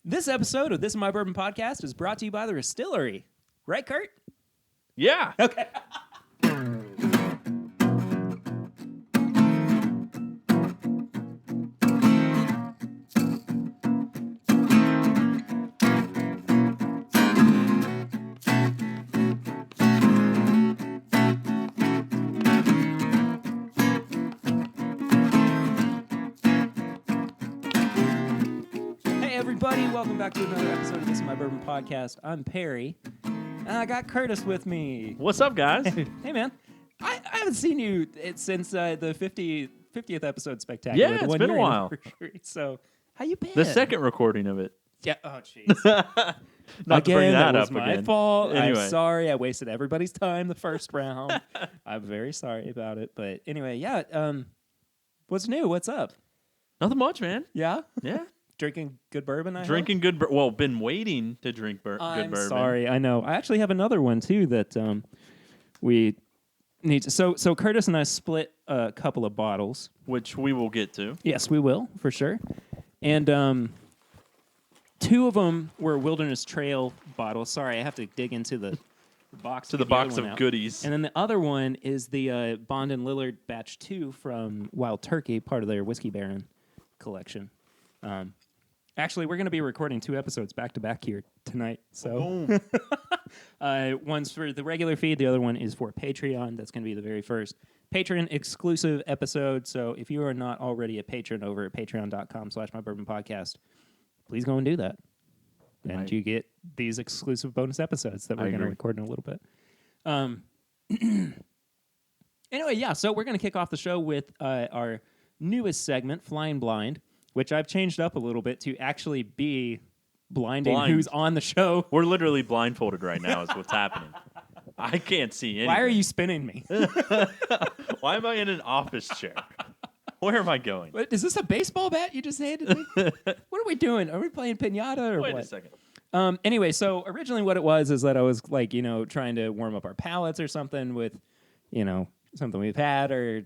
This episode of This Is My Bourbon Podcast is brought to you by the Distillery. Right, Kurt? Yeah. Okay. Everybody, welcome back to another episode of This Is My Bourbon Podcast. I'm Perry, and I got Curtis with me. What's up, guys? Hey, man. I haven't seen you since the 50th episode spectacular. Yeah, it's been a while. So, how you been? The second recording of it. Yeah. Oh, jeez. Not to bring that was up my again. fault. Anyway. I'm sorry. I wasted everybody's time the first round. I'm very sorry about it. But anyway, yeah. What's new? What's up? Nothing much, man. Yeah? Yeah. Drinking good bourbon, I Drinking good well, been waiting to drink good bourbon. I'm sorry, I know. I actually have another one, too, that we need to... So Curtis and I split a couple of bottles. Which we will get to. Yes, we will, for sure. And two of them were Wilderness Trail bottles. Sorry, I have to dig into the box. To the box of goodies. And then the other one is the Bond and Lillard Batch 2 from Wild Turkey, part of their Whiskey Baron collection. Actually, we're going to be recording 2 episodes back-to-back here tonight. So, one's for the regular feed. The other one is for Patreon. That's going to be the very first Patreon-exclusive episode. So, if you are not already a patron over at patreon.com/mybourbonpodcast, please go and do that. And you get these exclusive bonus episodes that we're going to record in a little bit. Anyway, yeah, so we're going to kick off the show with our newest segment, Flying Blind, which I've changed up a little bit to actually be blinding who's on the show. We're literally blindfolded right now is what's happening. I can't see anything. Why are you spinning me? Why am I in an office chair? Where am I going? What, is this a baseball bat you just handed me? What are we doing? Are we playing piñata or Wait what? a second. Anyway, so originally what it was is that I was like, trying to warm up our palates or something with, something we've had or,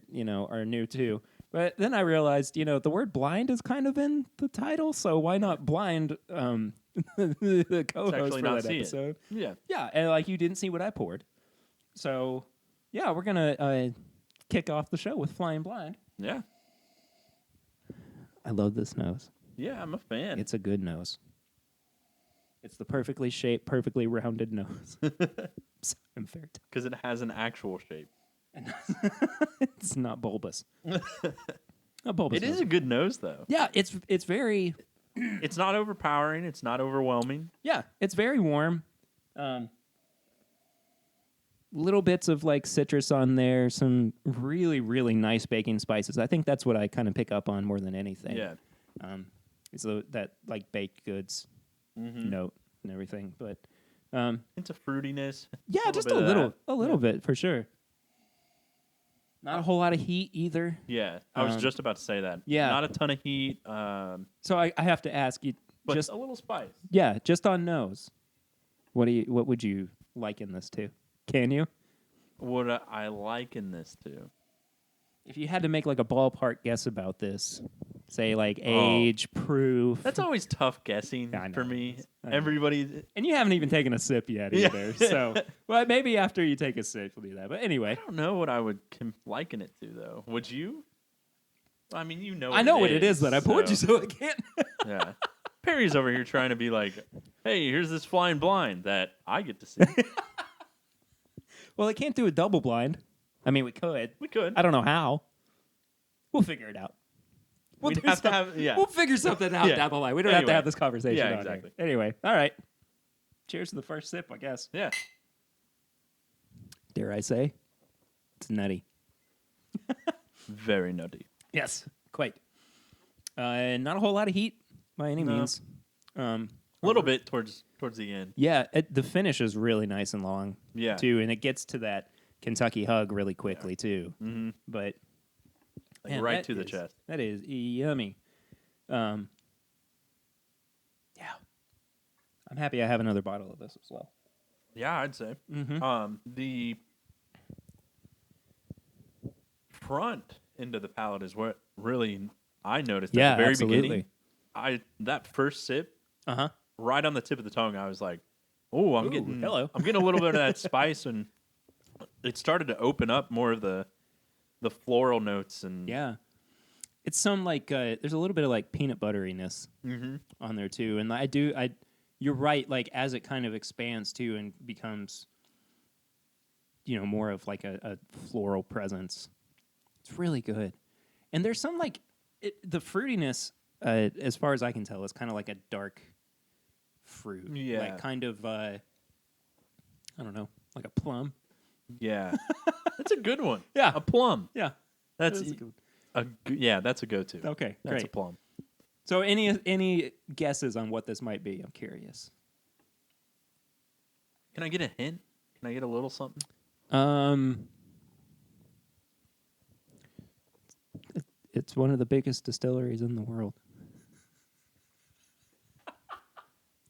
are new to. But then I realized, the word blind is kind of in the title, so why not blind the co-host for that episode? Yeah. Yeah, and you didn't see what I poured. So, yeah, we're going to kick off the show with Flying Blind. Yeah. I love this nose. Yeah, I'm a fan. It's a good nose. It's the perfectly shaped, perfectly rounded nose. I'm very because it has an actual shape. It's not bulbous. Not bulbous. It is a good nose, though. Yeah, it's very... It's not overpowering. It's not overwhelming. Yeah, it's very warm. Little bits of citrus on there. Some really, really nice baking spices. I think that's what I kind of pick up on more than anything. Yeah. It's that baked goods note and everything. But it's a fruitiness. Yeah, just a little bit for sure. Not a whole lot of heat either. Yeah, I was just about to say that. Yeah. Not a ton of heat. So I have to ask you, but just a little spice. Yeah, just on nose. What would you liken this to? Can you? What I liken this to? If you had to make a ballpark guess about this, say age, proof. That's always tough guessing for me. Everybody, and you haven't even taken a sip yet either. So, well, maybe after you take a sip, we'll do that. But anyway, I don't know what I would liken it to, though. Would you? I mean, I know what it is, but I poured you, so I can't. Yeah, Perry's over here trying to be like, "Hey, here's this Flying Blind that I get to see." Well, I can't do a double blind. I mean, we could. We could. I don't know how. We'll figure it out. We'll figure something out down the line. We don't have to have this conversation. Yeah, exactly. Anyway, all right. Cheers to the first sip, I guess. Yeah. Dare I say, it's nutty. Very nutty. Yes, quite. Not a whole lot of heat by any means. A little bit towards the end. Yeah, the finish is really nice and long. Yeah. Too, and it gets to that Kentucky hug really quickly too. Mm-hmm. But right to the chest. That is yummy. Yeah. I'm happy I have another bottle of this as well. Yeah, I'd say. Mm-hmm. The front end of the palate is what really I noticed at the very beginning. That first sip right on the tip of the tongue. I was like, "Oh, I'm Ooh, getting hello. I'm getting a little bit of that spice," and it started to open up more of the floral notes and Yeah. It's some like there's a little bit of like peanut butteriness Mhm. on there too, and you're right. Like as it kind of expands too and becomes, more of like a floral presence. It's really good, and there's some like the fruitiness. As far as I can tell, is kind of like a dark fruit, Yeah. like kind of I don't know, like a plum. yeah, that's a good one. Yeah. A plum. Yeah, That's that's a good. that's a go-to. Okay, That's great. a plum. So any guesses on what this might be? I'm curious. Can I get a hint? Can I get a little something? It's one of the biggest distilleries in the world.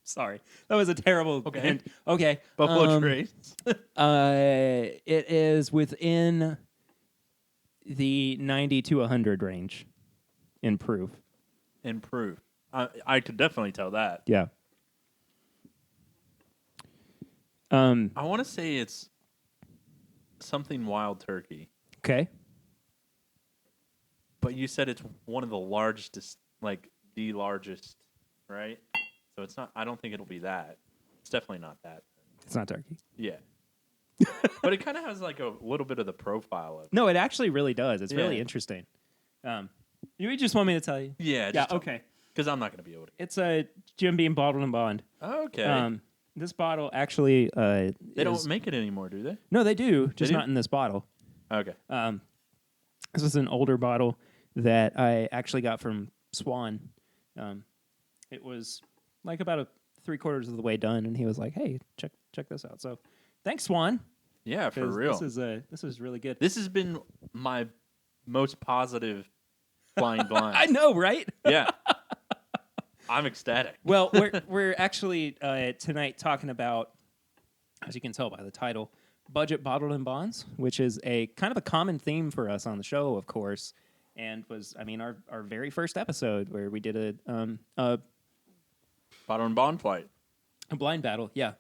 Sorry, that was a terrible Okay. hint. Okay, Buffalo Trace. it is within the 90 to 100 range in proof. Improve. I could definitely tell that. Yeah. I want to say it's something wild turkey, Okay. but you said it's one of the largest, like the largest, right? So it's not. I don't think it'll be that. It's definitely not that. It's not turkey. Yeah. But it kind of has like a little bit of the profile of. No, it actually really does. It's really Yeah. interesting. You just want me to tell you? Yeah. Yeah. Okay. Because I'm not going to be able to. It's a Jim Beam bottled and bond. Okay. This bottle actually they don't make it anymore, do they? No, they do, just do? not in this bottle. Okay. This is an older bottle that I actually got from Swan. It was like about 3/4 of the way done, and he was like, "Hey, check this out." So, thanks, Swan. Yeah, for 'Cause real. This is really good. This has been my most positive flying blind. I know, right? Yeah. I'm ecstatic. Well, we're actually tonight talking about, as you can tell by the title, budget bottled and bonds, which is a kind of a common theme for us on the show, of course, and was our very first episode where we did a Bottle and bond fight. blind battle, yeah.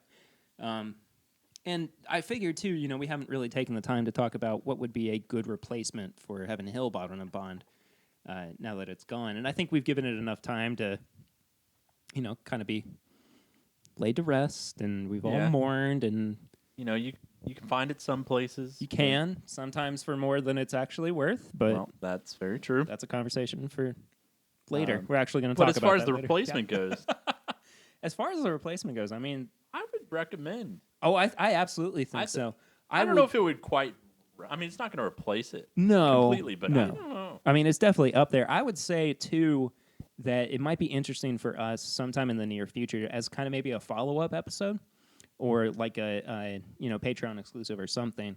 And I figured too, we haven't really taken the time to talk about what would be a good replacement for Heaven Hill bottled and bond now that it's gone, and I think we've given it enough time to, kind of be laid to rest, and we've all Yeah. mourned, and You can find it some places. you can sometimes for more than it's actually worth, but Well, that's very true. that's a conversation for later. We're actually going to But talk as about far as that the later. replacement goes, As far as the replacement goes, I would recommend. I absolutely think I th- so. I don't know if it would quite. I mean, it's not going to replace it No, completely, but no. I don't know. I mean, it's definitely up there. I would say too that it might be interesting for us sometime in the near future as kind of maybe a follow-up episode or like a Patreon exclusive or something.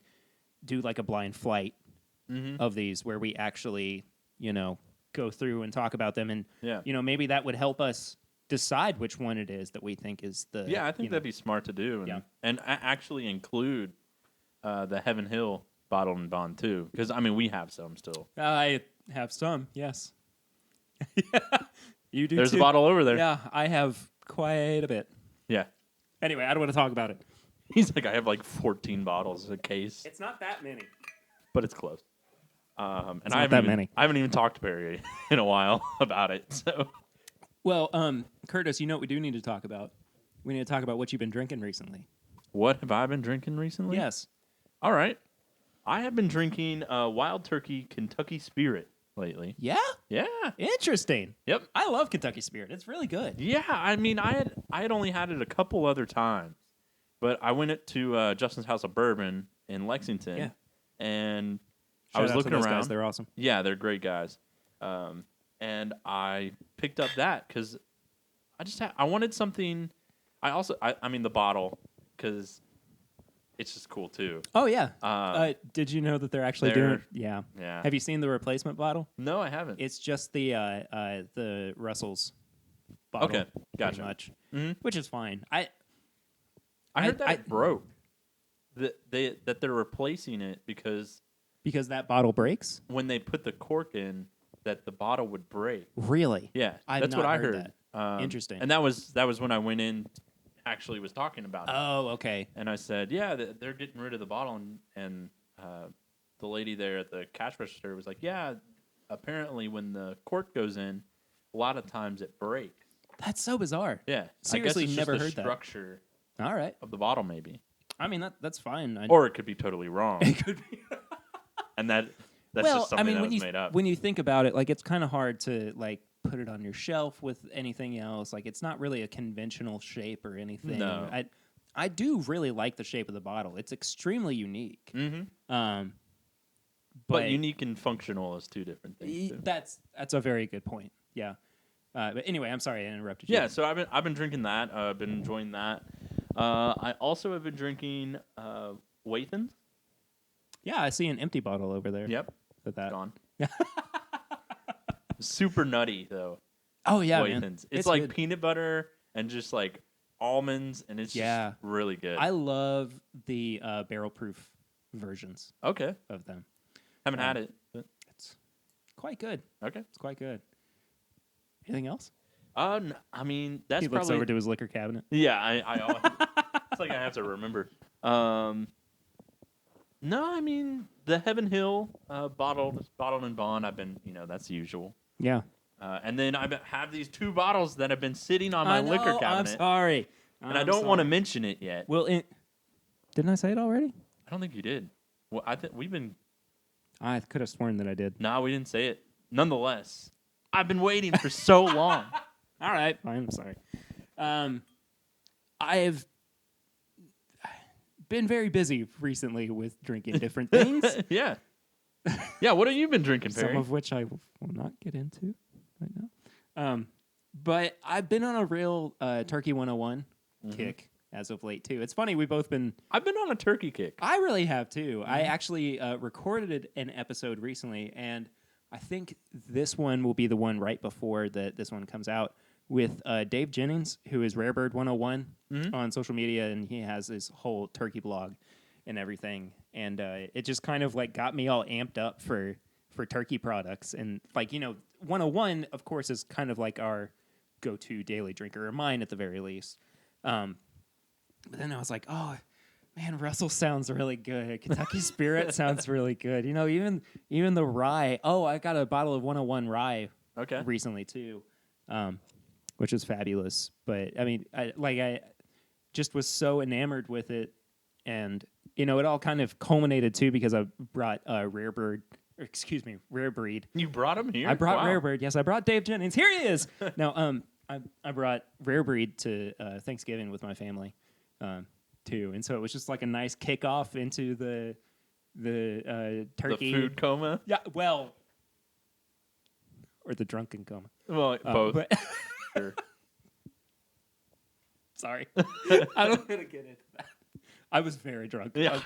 Do like a blind flight of these where we actually go through and talk about them, and Yeah. maybe that would help us decide which one it is that we think is the Yeah, I think that'd be smart to do, and Yeah. actually include the Heaven Hill bottle and bond too, because we have some still. I have some, yes. You do There's too. a bottle over there. Yeah, I have quite a bit. Yeah. Anyway, I don't want to talk about it. He's like, I have like 14 bottles a case, It's not that many. but it's close. And It's I not haven't that even, many. I haven't even talked to Barry in a while about it. So Well, Curtis, you know what we do need to talk about? We need to talk about what you've been drinking recently. what have I been drinking recently? Yes. All right. I have been drinking Wild Turkey Kentucky Spirit lately. Yeah? Yeah. Interesting. Yep. I love Kentucky Spirit. It's really good. Yeah. I had only had it a couple other times, but I went to Justin's House of Bourbon in Lexington. Yeah. And Shout I was out to looking those around. guys. They're awesome. Yeah, they're great guys. And I picked up that because I wanted something. I mean the bottle because it's just cool too. Oh, yeah. Did you know that they're actually doing... Yeah. Yeah. Have you seen the replacement bottle? No, I haven't. It's just the Russell's bottle. Okay, pretty gotcha. much. Mhm. Which is fine. I heard that I- it broke. That they're replacing it because Because that bottle breaks? when they put the cork in, that the bottle would break. Really? Yeah, I've that's not what I heard heard. that. Interesting. And that was when I went in, actually was talking about it. Oh, okay. And I said, yeah, they're getting rid of the bottle. And the lady there at the cash register was like, yeah, apparently when the cork goes in, a lot of times it breaks. That's so bizarre. Yeah. Seriously, I guess it's never just the heard that. structure All right. of the bottle, maybe. I mean, that's fine. Or it could be totally wrong. It could be. And that's well, just something I mean, that when was you made up. when you think about it, like it's kind of hard to like put it on your shelf with anything else. Like it's not really a conventional shape or anything. No. I do really like the shape of the bottle. It's extremely unique. Mm-hmm. But unique and functional is two different things. Too. That's a very good point. Yeah. But anyway, I'm sorry I interrupted you. Yeah, so I've been drinking that. I've been enjoying that. I also have been drinking Wathins. Yeah, I see an empty bottle over there. Yep, With that. gone. Super nutty though. Oh yeah, Wathins. man. It's like good. peanut butter and just like almonds, and it's just really good. I love the barrel proof versions Okay, of them. haven't had it. But It's quite good. okay. It's quite good. Anything else? I mean that's He looks probably over to his liquor cabinet. yeah. I always, it's like I have to remember. No, I mean the Heaven Hill bottled and bond. I've been that's the usual. Yeah. And then I have these two bottles that have been sitting on my liquor cabinet. I'm sorry. And I don't want to mention it yet. Well, didn't I say it already? I don't think you did. Well, I think we've been. I could have sworn that I did. No, we didn't say it. Nonetheless, I've been waiting for so long. All right. I'm sorry. I've been very busy recently with drinking different things. Yeah. Yeah, what have you been drinking, Perry? Some of which I will not get into right now. But I've been on a real Turkey 101 kick as of late, too. It's funny, we've both been... I've been on a turkey kick. I really have, too. I actually recorded an episode recently, and I think this one will be the one right before this one comes out, with Dave Jennings, who is Rarebird 101 on social media, and he has his whole turkey blog and everything. And it just kind of like got me all amped up for turkey products. And like, 101, of course, is kind of like our go-to daily drinker, or mine at the very least. But then I was like, oh, man, Russell sounds really good. Kentucky Spirit sounds really good. Even the rye. Oh, I got a bottle of 101 rye recently, too. Which was fabulous. But I mean, I just was so enamored with it, and it all kind of culminated too because I brought Rare Breed. You brought him here? I brought Rare Breed. Yes, I brought Dave Jennings. Here he is. No, I brought Rare Breed to Thanksgiving with my family, too, and so it was just like a nice kickoff into the turkey The food coma. Yeah, well, or the drunken coma. Well, both. But Sure. Sorry. I don't want to get into that. I was very drunk. Yeah.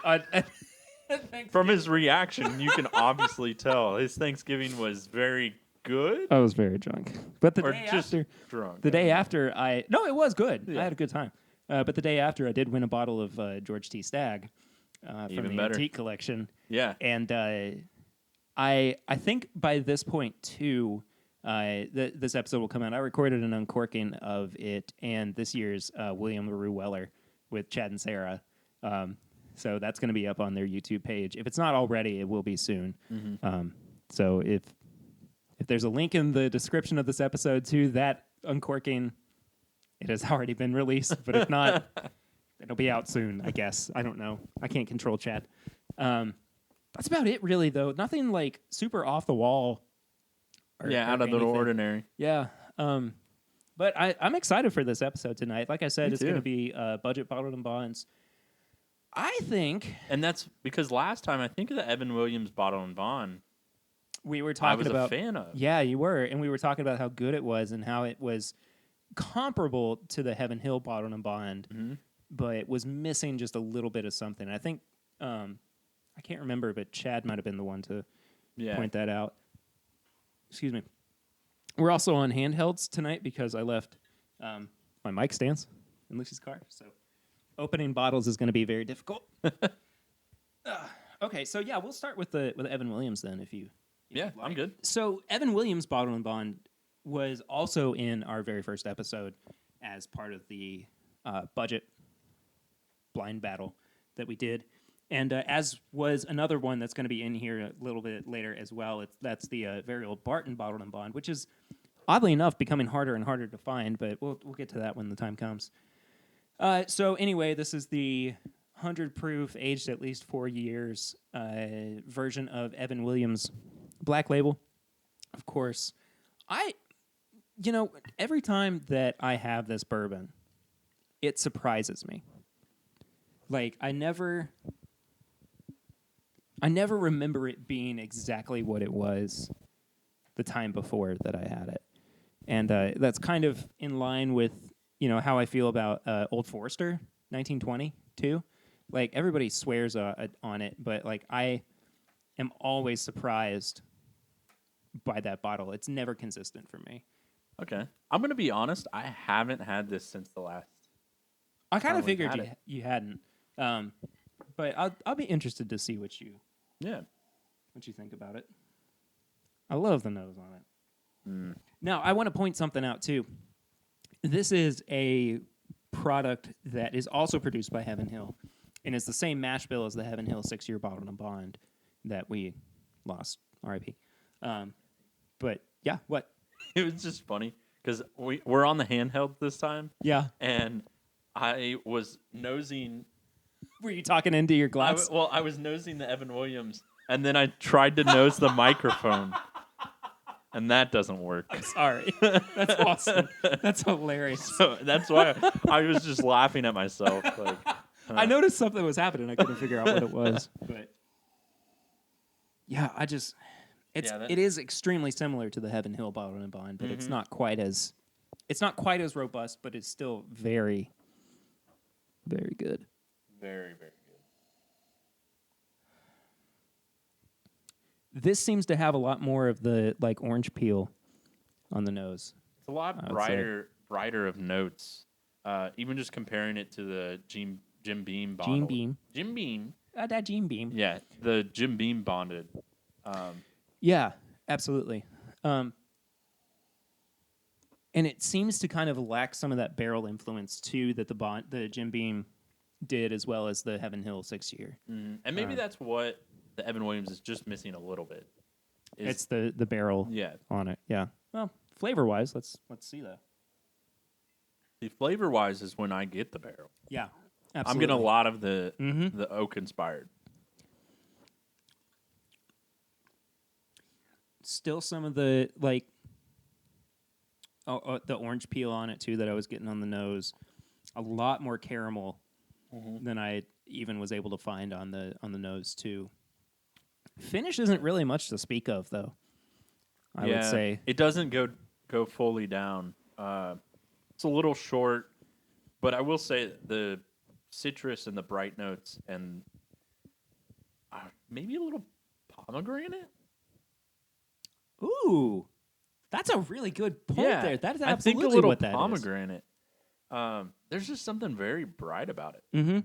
From his reaction, you can obviously tell his Thanksgiving was very good. I was very drunk. But the Or day just after, drunk. the day after no, it was good. Yeah. I had a good time. But the day after, I did win a bottle of George T. Stagg from Even the better. antique collection. Yeah. And I think by this point too, this episode will come out. I recorded an uncorking of it and this year's William LaRue Weller with Chad and Sarah. So that's going to be up on their YouTube page. If it's not already, it will be soon. So if there's a link in the description of this episode to that uncorking, it has already been released. But if not, it'll be out soon, I guess. I don't know. I can't control Chad. That's about it, really, though. Nothing like super off the wall. Yeah, out of the ordinary. Yeah. But I'm excited for this episode tonight. Like I said, Me it's going to too. be budget bottled and bonds. I think And that's because last time, I think of the Evan Williams Bottle and Bond, we were I talking was about. a fan of. Yeah, you were, and we were talking about how good it was and how it was comparable to the Heaven Hill Bottled and Bond, but it was missing just a little bit of something. I think I can't remember, but Chad might have been the one to point that out. Excuse me. We're also on handhelds tonight because I left my mic stands in Lucy's car, so opening bottles is going to be very difficult. Okay, so yeah, we'll start with the Evan Williams then, if you Yeah, like. I'm good. So Evan Williams Bottle and Bond was also in our very first episode as part of the budget blind battle that we did. And as was another one that's going to be in here a little bit later as well. That's the very old Barton Bottled and Bond, which is oddly enough becoming harder and harder to find, but we'll get to that when the time comes. So anyway, this is the 100 proof, aged at least 4 years version of Evan Williams Black Label. Of course, every time that I have this bourbon, it surprises me. Like, I never remember it being exactly what it was the time before that I had it. And that's kind of in line with, how I feel about Old Forester 1920 too. Like, everybody swears on it, but like, I am always surprised by that bottle. It's never consistent for me. Okay. I'm going to be honest. I haven't had this since the last. I kind of Probably figured had you hadn't. But I'll be interested to see what you think about it. I love the nose on it. Now, I want to point something out too. This is a product that is also produced by Heaven Hill, and it's the same mash bill as the Heaven Hill 6-year Bottled and Bond that we lost. R.I.P. But yeah, what? It was just funny because we're on the handheld this time. Yeah. And I was nosing. Were you talking into your glass? I was nosing the Evan Williams, and then I tried to nose the microphone, and that doesn't work. I'm sorry. That's awesome. That's hilarious. So that's why I was just laughing at myself. Like, I noticed something was happening. I couldn't figure out what it was. But yeah, it is extremely similar to the Heaven Hill Bottled and Bond, but it's not quite as robust, but it's still very, very good. Very, very good. This seems to have a lot more of the like orange peel on the nose. It's a lot brighter of notes. Even just comparing it to the Jim Beam bottle. Jim Beam. That Jim Beam. Yeah, the Jim Beam bonded. Yeah, absolutely. And it seems to kind of lack some of that barrel influence too that the Jim Beam did, as well as the Heaven Hill 6-year. And maybe that's what the Evan Williams is just missing a little bit. It's the barrel on it. Yeah. Well, flavor wise, let's see that. The flavor wise is when I get the barrel. Yeah. Absolutely. I'm getting a lot of the oak inspired. Still some of the like the orange peel on it too that I was getting on the nose. A lot more caramel than I even was able to find on the nose too. Finish isn't really much to speak of though. I would say it doesn't go fully down. It's a little short, but I will say the citrus and the bright notes and maybe a little pomegranate. Ooh, that's a really good point there. That is absolutely I think a little what that pomegranate. There's just something very bright about it. Mm-hmm.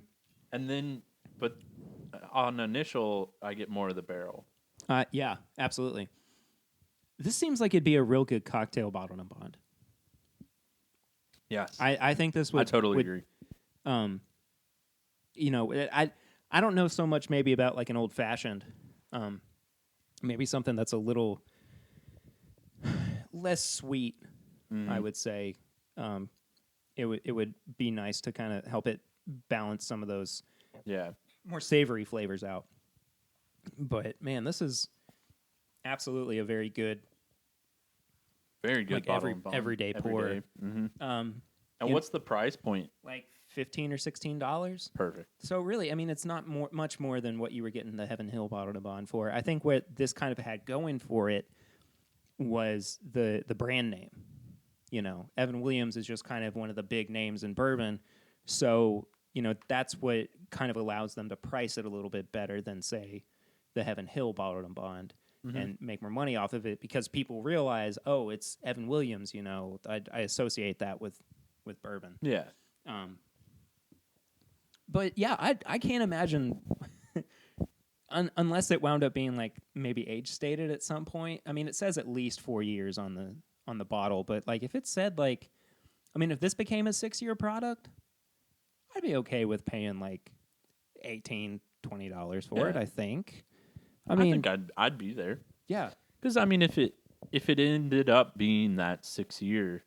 And then, but on initial, I get more of the barrel. Yeah, absolutely. This seems like it'd be a real good cocktail Bottled and Bond. Yes, I think this would. I totally agree. I don't know so much maybe about like an old fashioned, maybe something that's a little less sweet. I would say, it would be nice to kind of help it balance some of those more savory flavors out. But man, this is absolutely a very good like everyday pour. And what's the price point? Like $15 or $16. Perfect. So really, I mean, it's not much more than what you were getting the Heaven Hill Bottled and Bond for. I think what this kind of had going for it was the brand name. Evan Williams is just kind of one of the big names in bourbon. So, that's what kind of allows them to price it a little bit better than, say, the Heaven Hill Bottled and Bond and make more money off of it because people realize, oh, it's Evan Williams, I associate that with bourbon. Yeah. But yeah, I can't imagine unless it wound up being like maybe age stated at some point. I mean, it says at least 4 years on on the bottle, but like if it said like, I mean, if this became a 6-year product, I'd be okay with paying like $18-20 for it. Yeah. I think. I think I'd be there. Yeah, Because I mean, if it ended up being that 6-year,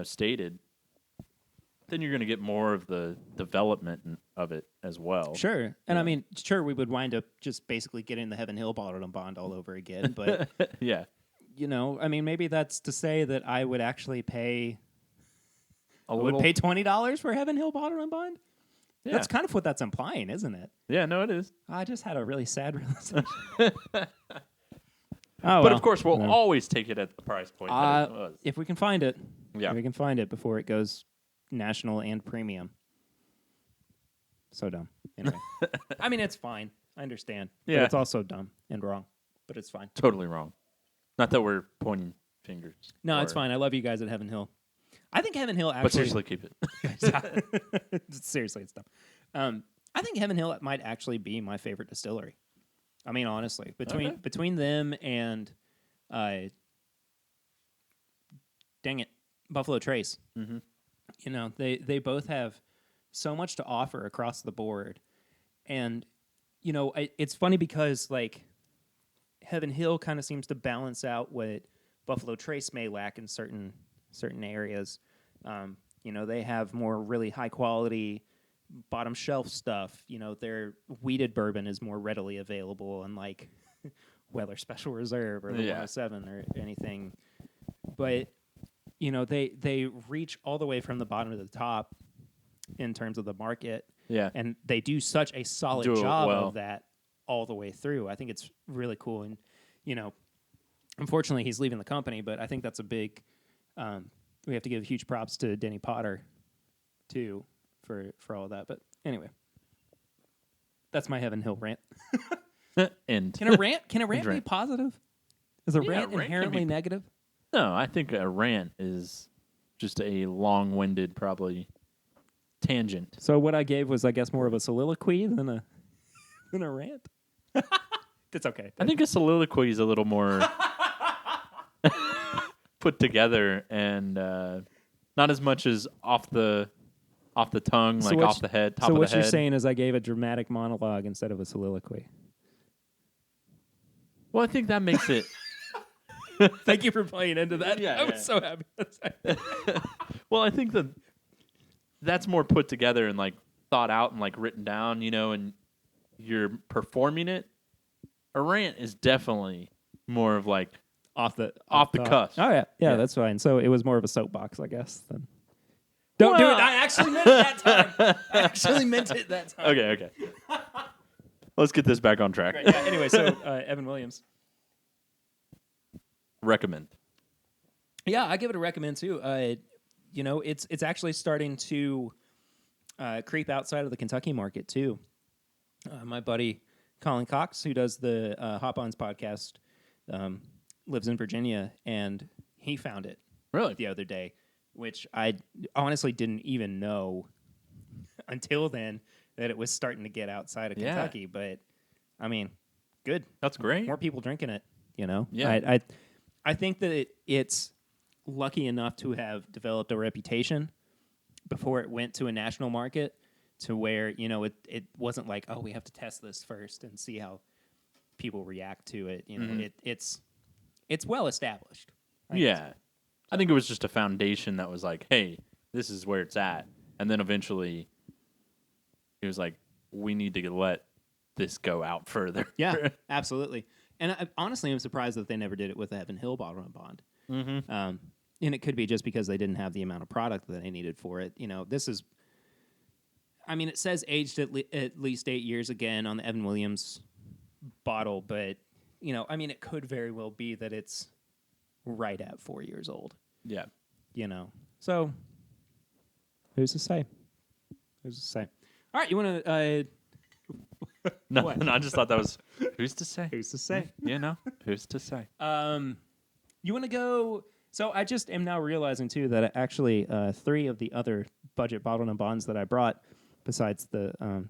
stated, then you're going to get more of the development of it as well. sure. And I Yeah. mean, sure, we would wind up just basically getting the Heaven Hill bottle and bond all over again. But Yeah. I mean, maybe that's to say that I would actually pay. A Would little. pay $20 for Heaven Hill bottle and bond. Yeah. That's kind of what that's implying, isn't it? Yeah. No, it is. I just had a really sad realization. But well, of course, we'll whatever. always take it at the price point that it was. If we can find it. Yeah. If we can find it before it goes national and premium. So dumb. Anyway. I mean, it's fine. I understand. Yeah. But it's also dumb and wrong. But it's fine. Totally wrong. Not that we're pointing fingers. No, it's fine. I love you guys at Heaven Hill. I think Heaven Hill actually... But seriously, keep it. Seriously, it's dumb. I think Heaven Hill might actually be my favorite distillery. I mean, honestly. Between them and... dang it. Buffalo Trace. Mm-hmm. They both have so much to offer across the board. And, it's funny because, like, Heaven Hill kind of seems to balance out what Buffalo Trace may lack in certain areas. They have more really high quality bottom shelf stuff. Their weeded bourbon is more readily available, unlike Weller Special Reserve or the 107 or anything. But they reach all the way from the bottom to the top in terms of the market. Yeah. And they do such a solid Do it job well. of that all the way through. I think it's really cool. And, unfortunately he's leaving the company, but I think that's a big, we have to give huge props to Denny Potter too for all that. But anyway, that's my Heaven Hill rant. And Can a rant be Rant. positive? Is a Yeah, rant rant can inherently be- negative? no, I think a rant is just a long-winded, probably tangent. So what I gave was, I guess, more of a soliloquy than a rant. It's okay. I think a soliloquy is a little more put together and not as much as off the tongue, So like what off the head, top so of what the you're head. saying is I gave a dramatic monologue instead of a soliloquy. Well, I think that makes it. Thank you for playing into that. Yeah, I was yeah. so happy. Well, I think that's more put together and like thought out and like written down, and you're performing it. A rant is definitely more of like off the Off the top. cuff. Oh yeah, Yeah. that's fine. So it was more of a soapbox, I guess. Then. Don't do it. Well- I actually meant it that time. I actually meant it that time. Okay. Let's get this back on track. Right, yeah, anyway, so Evan Williams. Recommend. Yeah, I give it a recommend too. It's actually starting to creep outside of the Kentucky market too. My buddy Colin Cox, who does the Hop Ons podcast, lives in Virginia, and he found it Really? the other day, which I honestly didn't even know until then that it was starting to get outside of Yeah. Kentucky. But I mean, good. That's great. More people drinking it. Yeah. I think that it's lucky enough to have developed a reputation before it went to a national market, to where it wasn't like, oh, we have to test this first and see how people react to it. It's well established. Yeah. I think it was just a foundation that was like, hey, this is where it's at. And then eventually it was like, we need to let this go out further. Yeah, absolutely. And honestly, I'm surprised that they never did it with the Heaven Hill bottle and bond. Mm-hmm. And it could be just because they didn't have the amount of product that they needed for it. This is, I mean, it says aged at least 8 years again on the Evan Williams bottle, but, it could very well be that it's right at 4 years old, Yeah. So, who's to say? Who's to say? All right, you want to, No, What? no, I just thought that was, who's to say? who's to say? Who's to say? You want to go? So I just am now realizing too that actually 3 of the other budget bottled and bonds that I brought, besides the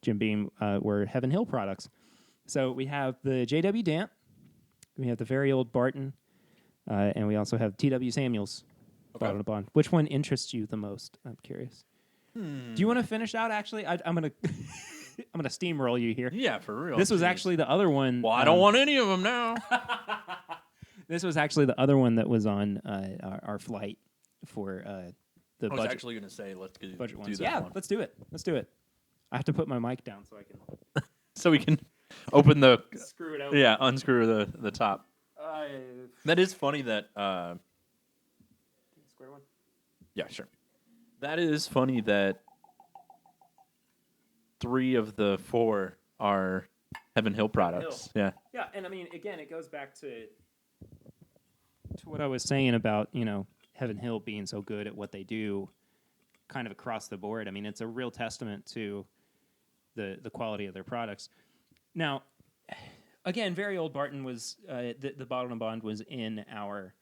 Jim Beam, were Heaven Hill products. So we have the JW Damp, we have the Very Old Barton, And we also have T.W. Samuels, Bottled and Bond. Which one interests you the most? I'm curious. Do you want to finish out? Actually, I'm gonna I'm gonna steamroll you here. Yeah, for real. This was Jeez. actually the other one. Well, I don't want any of them now. This was actually the other one that was on our flight for the I was budget. actually going to say let's do budget ones. that Yeah, one. let's do it. Let's do it. I have to put my mic down so I can So we can open the screw it out. yeah, unscrew the top. That is funny that Square one. yeah, sure. That is funny that 3 of the 4 are Heaven Hill products. Yeah. Yeah, and I mean, again, it goes back to what I was saying about, Heaven Hill being so good at what they do kind of across the board. I mean, it's a real testament to the quality of their products. Now, again, Very Old Barton was, the Bottled and Bond was in our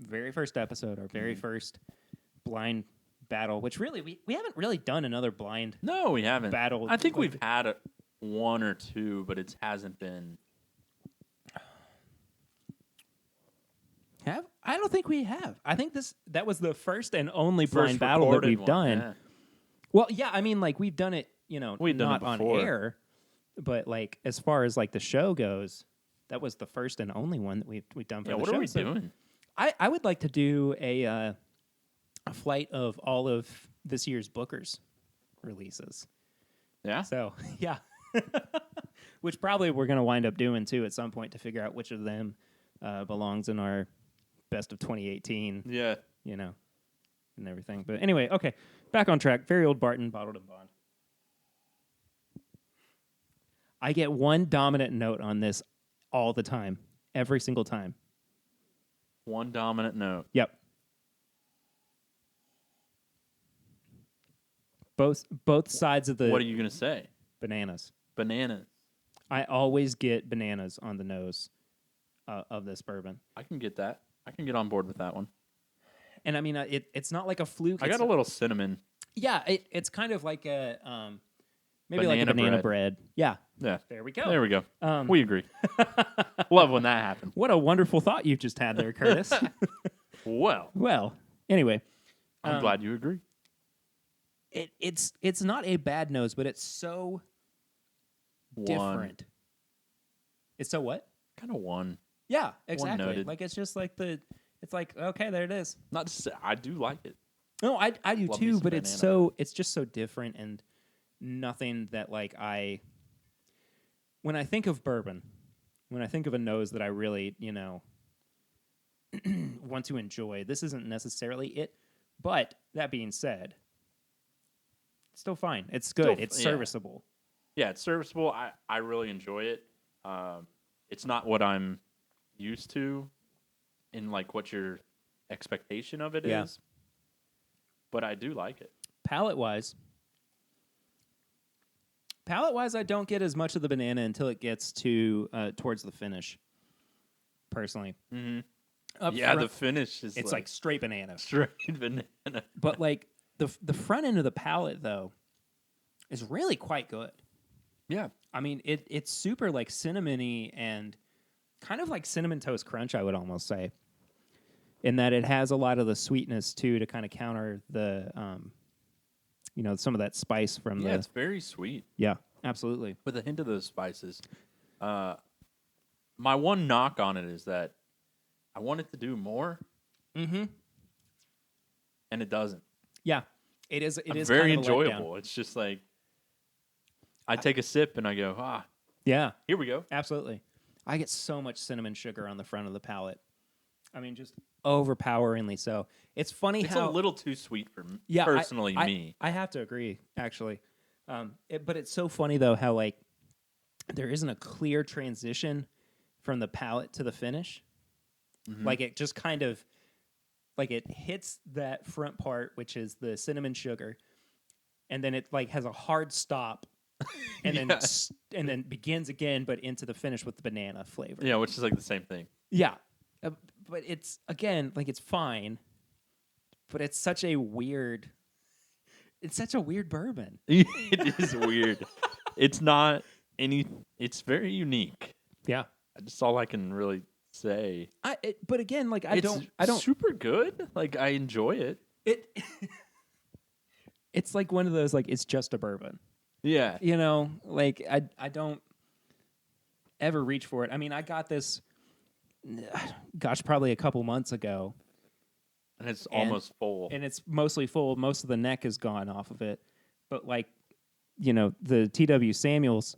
very first episode, our very first blind battle, which really, we haven't really done another blind No, we haven't. battle. I think we've had 1 or 2, but it hasn't been. I don't think we have. I think that was the first and only First blind battle that recorded we've one, done. yeah. Well, yeah, I mean, like we've done it, We've done not it on before. air, but like as far as like the show goes, that was the first and only one that we've done for Yeah, the what show. are we So doing? I would like to do a flight of all of this year's Booker's releases. Yeah. So yeah, which probably we're gonna wind up doing too at some point to figure out which of them belongs in our best of 2018. Yeah. And everything. But anyway, okay, back on track. Very Old Barton, Bottled and Bond. I get one dominant note on this all the time, every single time. One dominant note. Yep. Both sides of the What are you going to say? bananas. Bananas. I always get bananas on the nose of this bourbon. I can get that. I can get on board with that one. And I mean, it's not like a fluke. I got a little cinnamon. Yeah, it's kind of like a maybe like a Banana banana bread. bread. Yeah. Yeah. There we go. There we go. We agree. Love when that happens. What a wonderful thought you just had there, Curtis. Well, Well, anyway, I'm glad you agree. it's not a bad nose, but it's so different. It's so what? Kind of one. Yeah, exactly. One-noted. Like it's just like it's like okay, there it is. Not to say, I do like it. No, I do Love me too, some but banana. it's just so different and nothing that like when I think of bourbon, when I think of a nose that I really, want to enjoy, this isn't necessarily it. But that being said, it's still fine. It's good. Still It's yeah. serviceable. Yeah, it's serviceable. I really enjoy it. It's not what I'm used to in like what your expectation of it is. Yeah. But I do like it. Palate-wise, I don't get as much of the banana until it gets to towards the finish. Personally, Up Yeah, front, the finish is it's like straight banana. straight banana. But like the front end of the palate though is really quite good. Yeah. I mean, it's super like cinnamony and kind of like Cinnamon Toast Crunch, I would almost say, in that it has a lot of the sweetness too to kind of counter the some of that spice from Yeah, the it's very sweet yeah, absolutely. with a hint of those spices. My one knock on it is that I want it to do more, Mm-hmm. and it doesn't. Yeah, it is. It is very kind of a letdown. enjoyable. It's just like I take a sip and I go, Yeah, here we go. absolutely. I get so much cinnamon sugar on the front of the palate. I mean, just overpoweringly so. It's funny It's how a little too sweet for yeah, personally I, me. I have to agree, actually. But it's so funny though how like there isn't a clear transition from the palate to the finish. Mm-hmm. Like it just kind of like it hits that front part, which is the cinnamon sugar, and then it like has a hard stop, and Yeah. and then begins again, but into the finish with the banana flavor. Yeah, which is like the same thing. Yeah, but it's again like it's fine, but it's such a weird bourbon. It is weird. It's not any. It's very unique. Yeah, That's all I can really say. But again, like I It's don't. super good. Like I enjoy it. It. It's like one of those like it's just a bourbon. Yeah. You know, like I don't ever reach for it. I mean, I got this, gosh, probably a couple months ago, And it's almost full. and it's mostly full. Most of the neck is gone off of it, but like, you know, the TW Samuels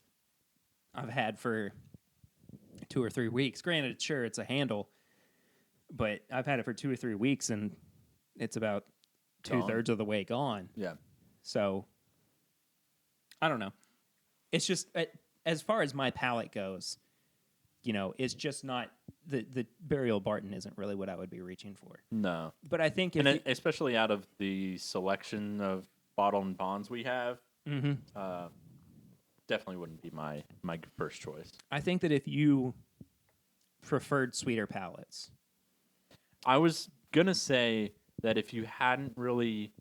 I've had for 2 or 3 weeks. Granted, sure, it's a handle, but I've had it for 2 or 3 weeks, and it's about Gone. 2/3 of the way gone. Yeah. So I don't know. It's just as far as my palate goes, you know, it's just not the Burial Barton isn't really what I would be reaching for. No. But I think if And especially out of the selection of bottle and bonds we have, definitely wouldn't be my first choice. I think that if you preferred sweeter palates, I was gonna say that if you hadn't really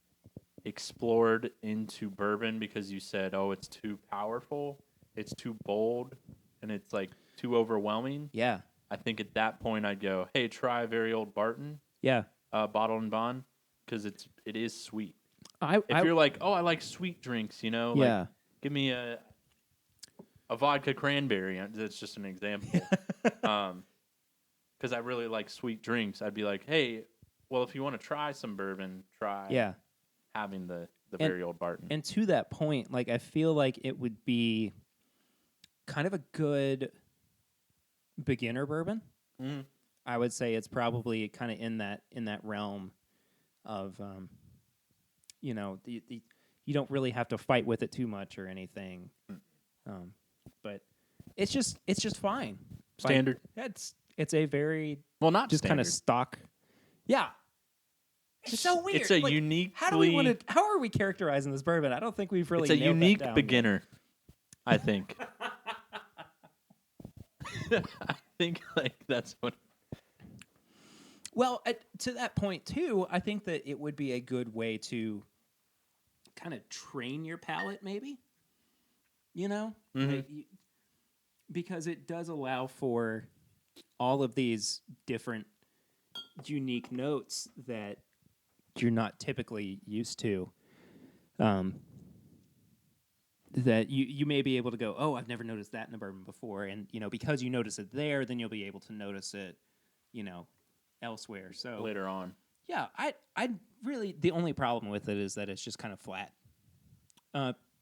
explored into bourbon because you said, "Oh, it's too powerful, it's too bold, and it's like too overwhelming," yeah, I think at that point I'd go, "Hey, try Very Old Barton, yeah, bottle and bond, because it is sweet." I You're like, "Oh, I like sweet drinks," you know, yeah, like give me a vodka cranberry. That's just an example. Because I really like sweet drinks, I'd be like, "Hey, well, if you want to try some bourbon, try yeah. having the Very Old Barton." And to that point, like I feel like it would be kind of a good beginner bourbon. Mhm. I would say it's probably kind of in that realm of, you know, you don't really have to fight with it too much or anything, but it's just fine. Standard. Like, it's a very Well, not just kind of standard. stock. Yeah, it's so weird. It's a Like, uniquely. How are we characterizing this bourbon? I don't think we've really. It's a nailed that unique down yet. beginner. I think. I think like that's what. Well, to that point too, I think that it would be a good way to kind of train your palate, maybe. You know, like because it does allow for all of these different unique notes that you're not typically used to. That you may be able to go, oh, I've never noticed that in a bourbon before, and you know, because you notice it there, then you'll be able to notice it, you know, elsewhere. So Later on. yeah, I really the only problem with it is that it's just kind of flat.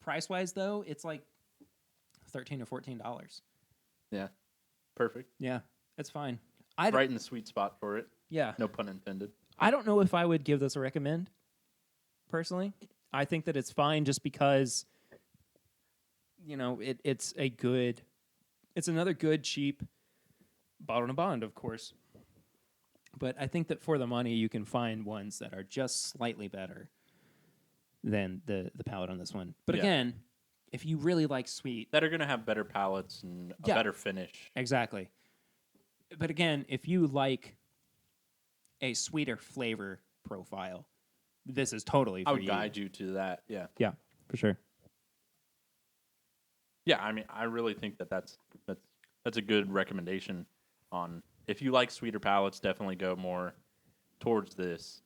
Price wise though, it's like $13 or $14. Yeah. Perfect. Yeah, it's fine. Right in the sweet spot for it. Yeah, No pun intended. I don't know if I would give this a recommend. Personally, I think that it's fine just because, you know, it's another good cheap bottle and bond, of course. But I think that for the money, you can find ones that are just slightly better than the palate on this one. But Yeah. again, if you really like sweet, That are going to have better palates and a Yeah. better finish. exactly. But again, if you like a sweeter flavor profile, this is totally for I would you. guide you to that. Yeah. Yeah, for sure. Yeah, I mean, I really think that's a good recommendation on if you like sweeter palates, definitely go more towards this.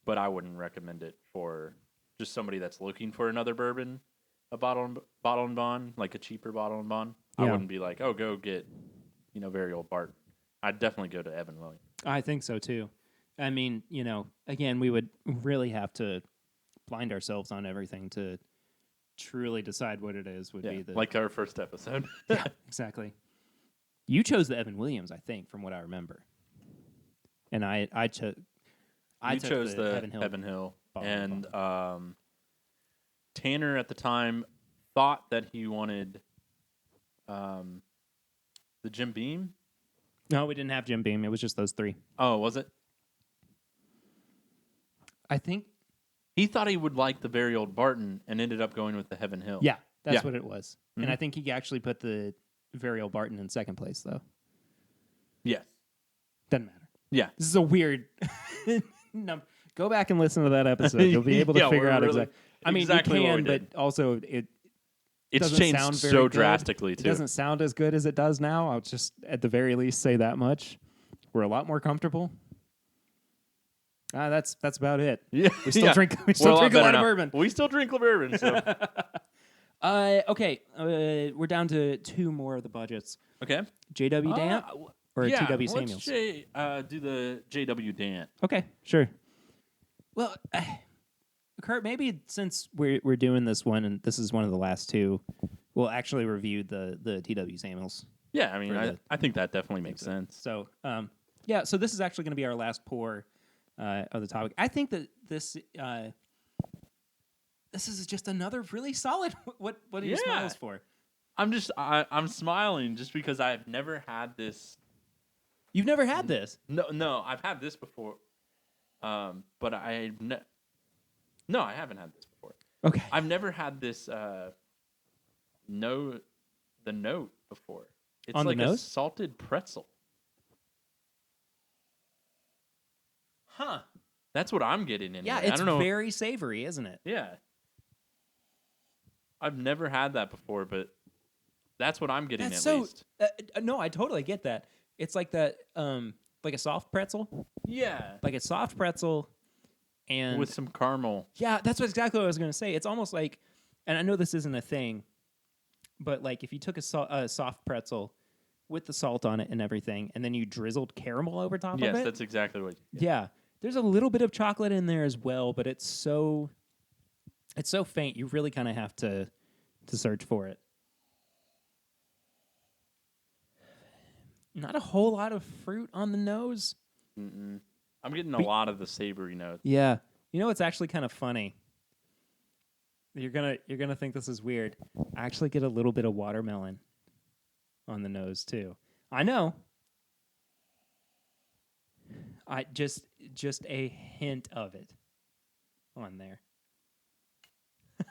But I wouldn't recommend it for just somebody that's looking for another bourbon, a bottle and bond, like a cheaper bottle and bond. I Yeah. wouldn't be like, "Oh, go get, Very Old Bart." I'd definitely go to Evan Williams. I think so too. I mean, you know, again, we would really have to blind ourselves on everything to truly decide what it is. Would Yeah, be the like our first episode. yeah, exactly. You chose the Evan Williams, I think, from what I remember, and I took You took chose the Evan Hill. bottle and Tanner at the time thought that he wanted the Jim Beam. No, we didn't have Jim Beam. It was just those three. Oh, was it? I think. He thought he would like the Very Old Barton and ended up going with the Heaven Hill. Yeah, that's Yeah. what it was. And I think he actually put the Very Old Barton in second place, though. Yes. Doesn't matter. Yeah. This is a weird. Go back and listen to that episode. You'll be able to Yeah, figure we're out really- exactly. I mean, exactly you what we can, did. but also It's doesn't changed sound very so good. drastically It too. doesn't sound as good as it does now. I'll just at the very least say that much. We're a lot more comfortable. That's about it. Yeah, We still yeah. drink. We We're still drink a better lot of now. bourbon. We still drink bourbon. So Okay. We're down to 2 more of the budgets. okay. JW Dant or yeah, TW Samuels. Let's do the JW Dant. Okay, sure. Well, Kurt, maybe since we're doing this one and this is one of the last 2, we'll actually review the TW Samuels. Yeah, I mean, For I think that definitely makes sense. So, yeah. So this is actually going to be our last pour of the topic. I think that this is just another really solid. What are your smiles for? I'm smiling just because I've never had this. You've never had this? No, I've had this before, but I haven't had this before. Okay. I've never had this the note before. It's On the like a nose? salted pretzel. Huh. That's what I'm getting in. Yeah, here. I it's don't know. very savory, isn't it? Yeah. I've never had that before, but that's what I'm getting That's at so. least. No, I totally get that. It's like that, like a soft pretzel, Yeah. like a soft pretzel, and With some caramel. yeah, that's exactly what I was going to say. It's almost like, and I know this isn't a thing, but like if you took a soft pretzel with the salt on it and everything, and then you drizzled caramel over top Yes, of it. that's exactly what. Yeah, there's a little bit of chocolate in there as well, but it's so faint. You really kind of have to search for it. Not a whole lot of fruit on the nose. Mm-mm. I'm getting a lot of the savory notes. Yeah, you know it's actually kind of funny. You're gonna think this is weird. I actually get a little bit of watermelon on the nose too. I know. I just a hint of it on there.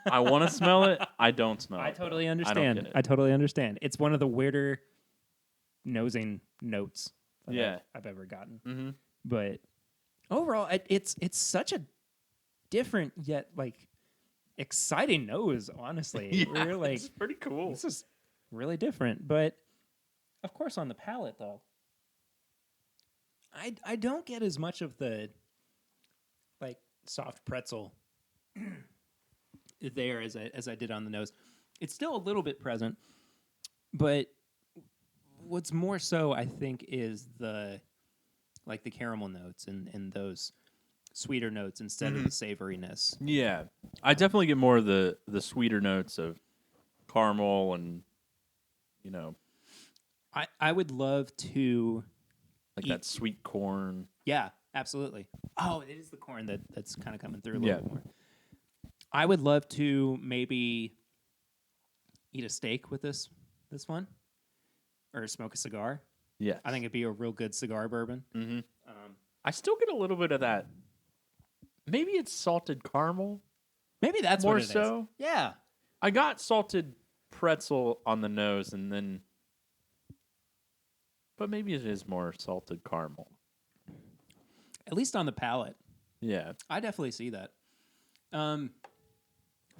I want to smell it. I don't smell it. I totally though. understand. I don't get I it. totally understand. It's one of the weirder nosing notes that Yeah. I've ever gotten. Mm-hmm. But overall, it's such a different yet like exciting nose. Honestly, Yeah, we're like it's pretty cool. this is really different. But of course, on the palate though, I don't get as much of the like soft pretzel there as I did on the nose. It's still a little bit present, but what's more so I think is the caramel notes and those sweeter notes instead of the savoriness. Yeah, I definitely get more of the sweeter notes of caramel and I would love to like eat- that sweet corn. Yeah, absolutely. Oh, it is the corn that's kind of coming through a Yeah. little bit more. I would love to maybe eat a steak with this one, or smoke a cigar. Yeah, I think it'd be a real good cigar bourbon. Mm-hmm. I still get a little bit of that. Maybe it's salted caramel. Maybe that's More what it is. so? Yeah. I got salted pretzel on the nose, and then, but maybe it is more salted caramel. At least on the palate. Yeah, I definitely see that.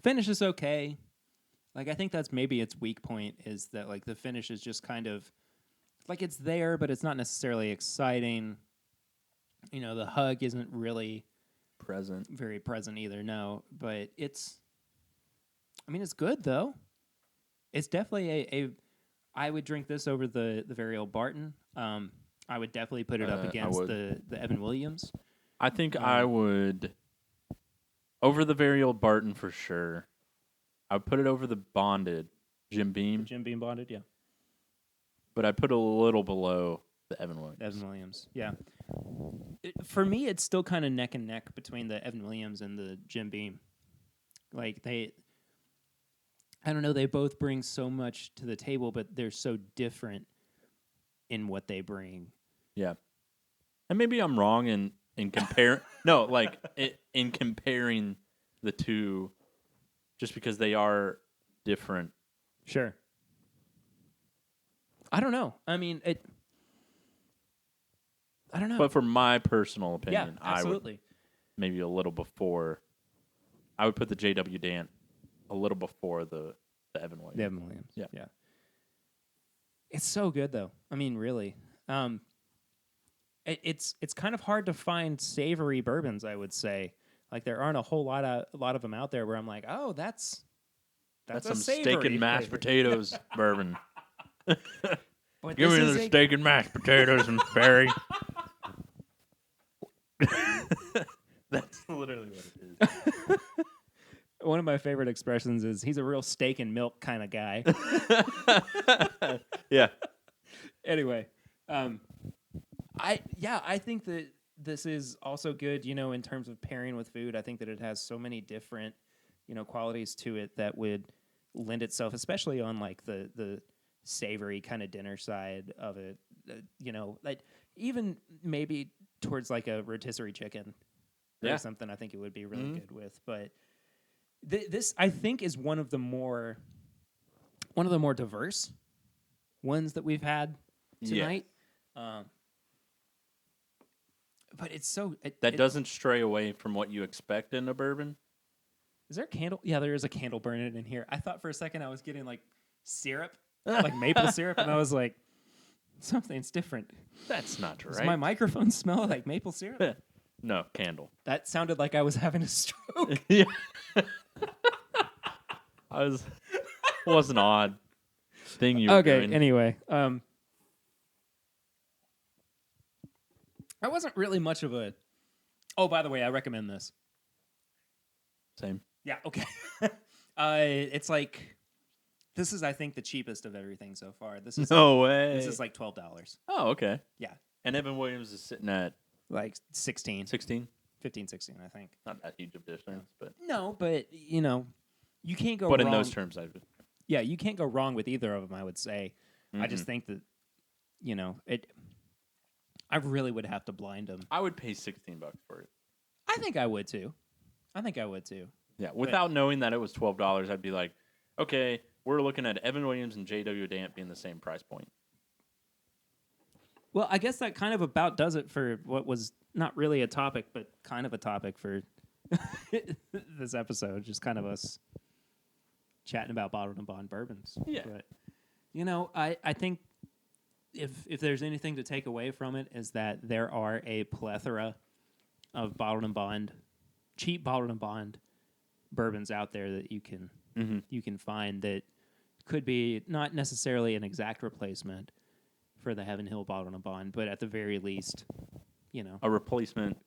Finish is okay. Like I think that's maybe its weak point is that like the finish is just kind of like it's there, but it's not necessarily exciting. You know, the hug isn't really present. very present either. No, but it's good though. It's definitely a I would drink this over the very old Barton. I would definitely put it up against the Evan Williams. I think I would over the very old Barton for sure. I would put it over the bonded Jim Beam, Jim Beam bonded, yeah. but I put a little below the Evan Williams. Evan Williams, yeah. For me, it's still kind of neck and neck between the Evan Williams and the Jim Beam. Like I don't know, they both bring so much to the table, but they're so different in what they bring. Yeah, and maybe I'm wrong in compare. No, like in comparing the two, just because they are different. Sure. I don't know. I mean, I don't know. But for my personal opinion, yeah, absolutely. I would maybe a little before. I would put the JW Dant a little before the the Evan Williams. The Evan Williams. Yeah. Yeah. It's so good though. I mean, really. It's kind of hard to find savory bourbons, I would say. Like there aren't a lot of them out there where I'm like, "Oh, that's That's a some savory steak and mashed flavor." potatoes bourbon. But Give this me is the a- steak and mashed potatoes and Barry. That's literally what it is. One of my favorite expressions is he's a real steak and milk kind of guy. Yeah. Anyway, I think that this is also good, in terms of pairing with food. I think that it has so many different, qualities to it that would lend itself, especially on like the savory kind of dinner side of it. Like even maybe towards like a rotisserie chicken or something. I think it would be really good with. But this I think is one of the more diverse ones that we've had tonight. But it's so doesn't stray away from what you expect in a bourbon. Is there a candle? Yeah, there is a candle burning in here. I thought for a second I was getting like syrup, like maple syrup, and I was like, something's different. That's not Does right. my microphone smell like maple syrup? No, candle. That sounded like I was having a stroke. Yeah. Was an odd thing you were Okay, doing. anyway. I wasn't really much of a... Oh, by the way, I recommend this. Same. Yeah, okay. It's like... This is, I think, the cheapest of everything so far. This is No way. This is like $12. Oh, okay. Yeah. And Evan Williams is sitting at Like 16. 16. 15, 16, I think. Not that huge of a difference, but No, but, you can't go but wrong. in those terms, I would. Yeah, you can't go wrong with either of them, I would say. I just think that, I really would have to blind them. I would pay $16 for it. I think I would, too. Yeah, without knowing that it was $12, I'd be like, okay, we're looking at Evan Williams and J.W. Damp being the same price point. Well, I guess that kind of about does it for what was not really a topic, but kind of a topic for this episode. Just kind of us chatting about bottled and bond bourbons. Yeah. But, I think if there's anything to take away from it is that there are a plethora of cheap bottled and bond bourbons out there that you can find that could be not necessarily an exact replacement for the Heaven Hill bottled and bond, but at the very least, A replacement,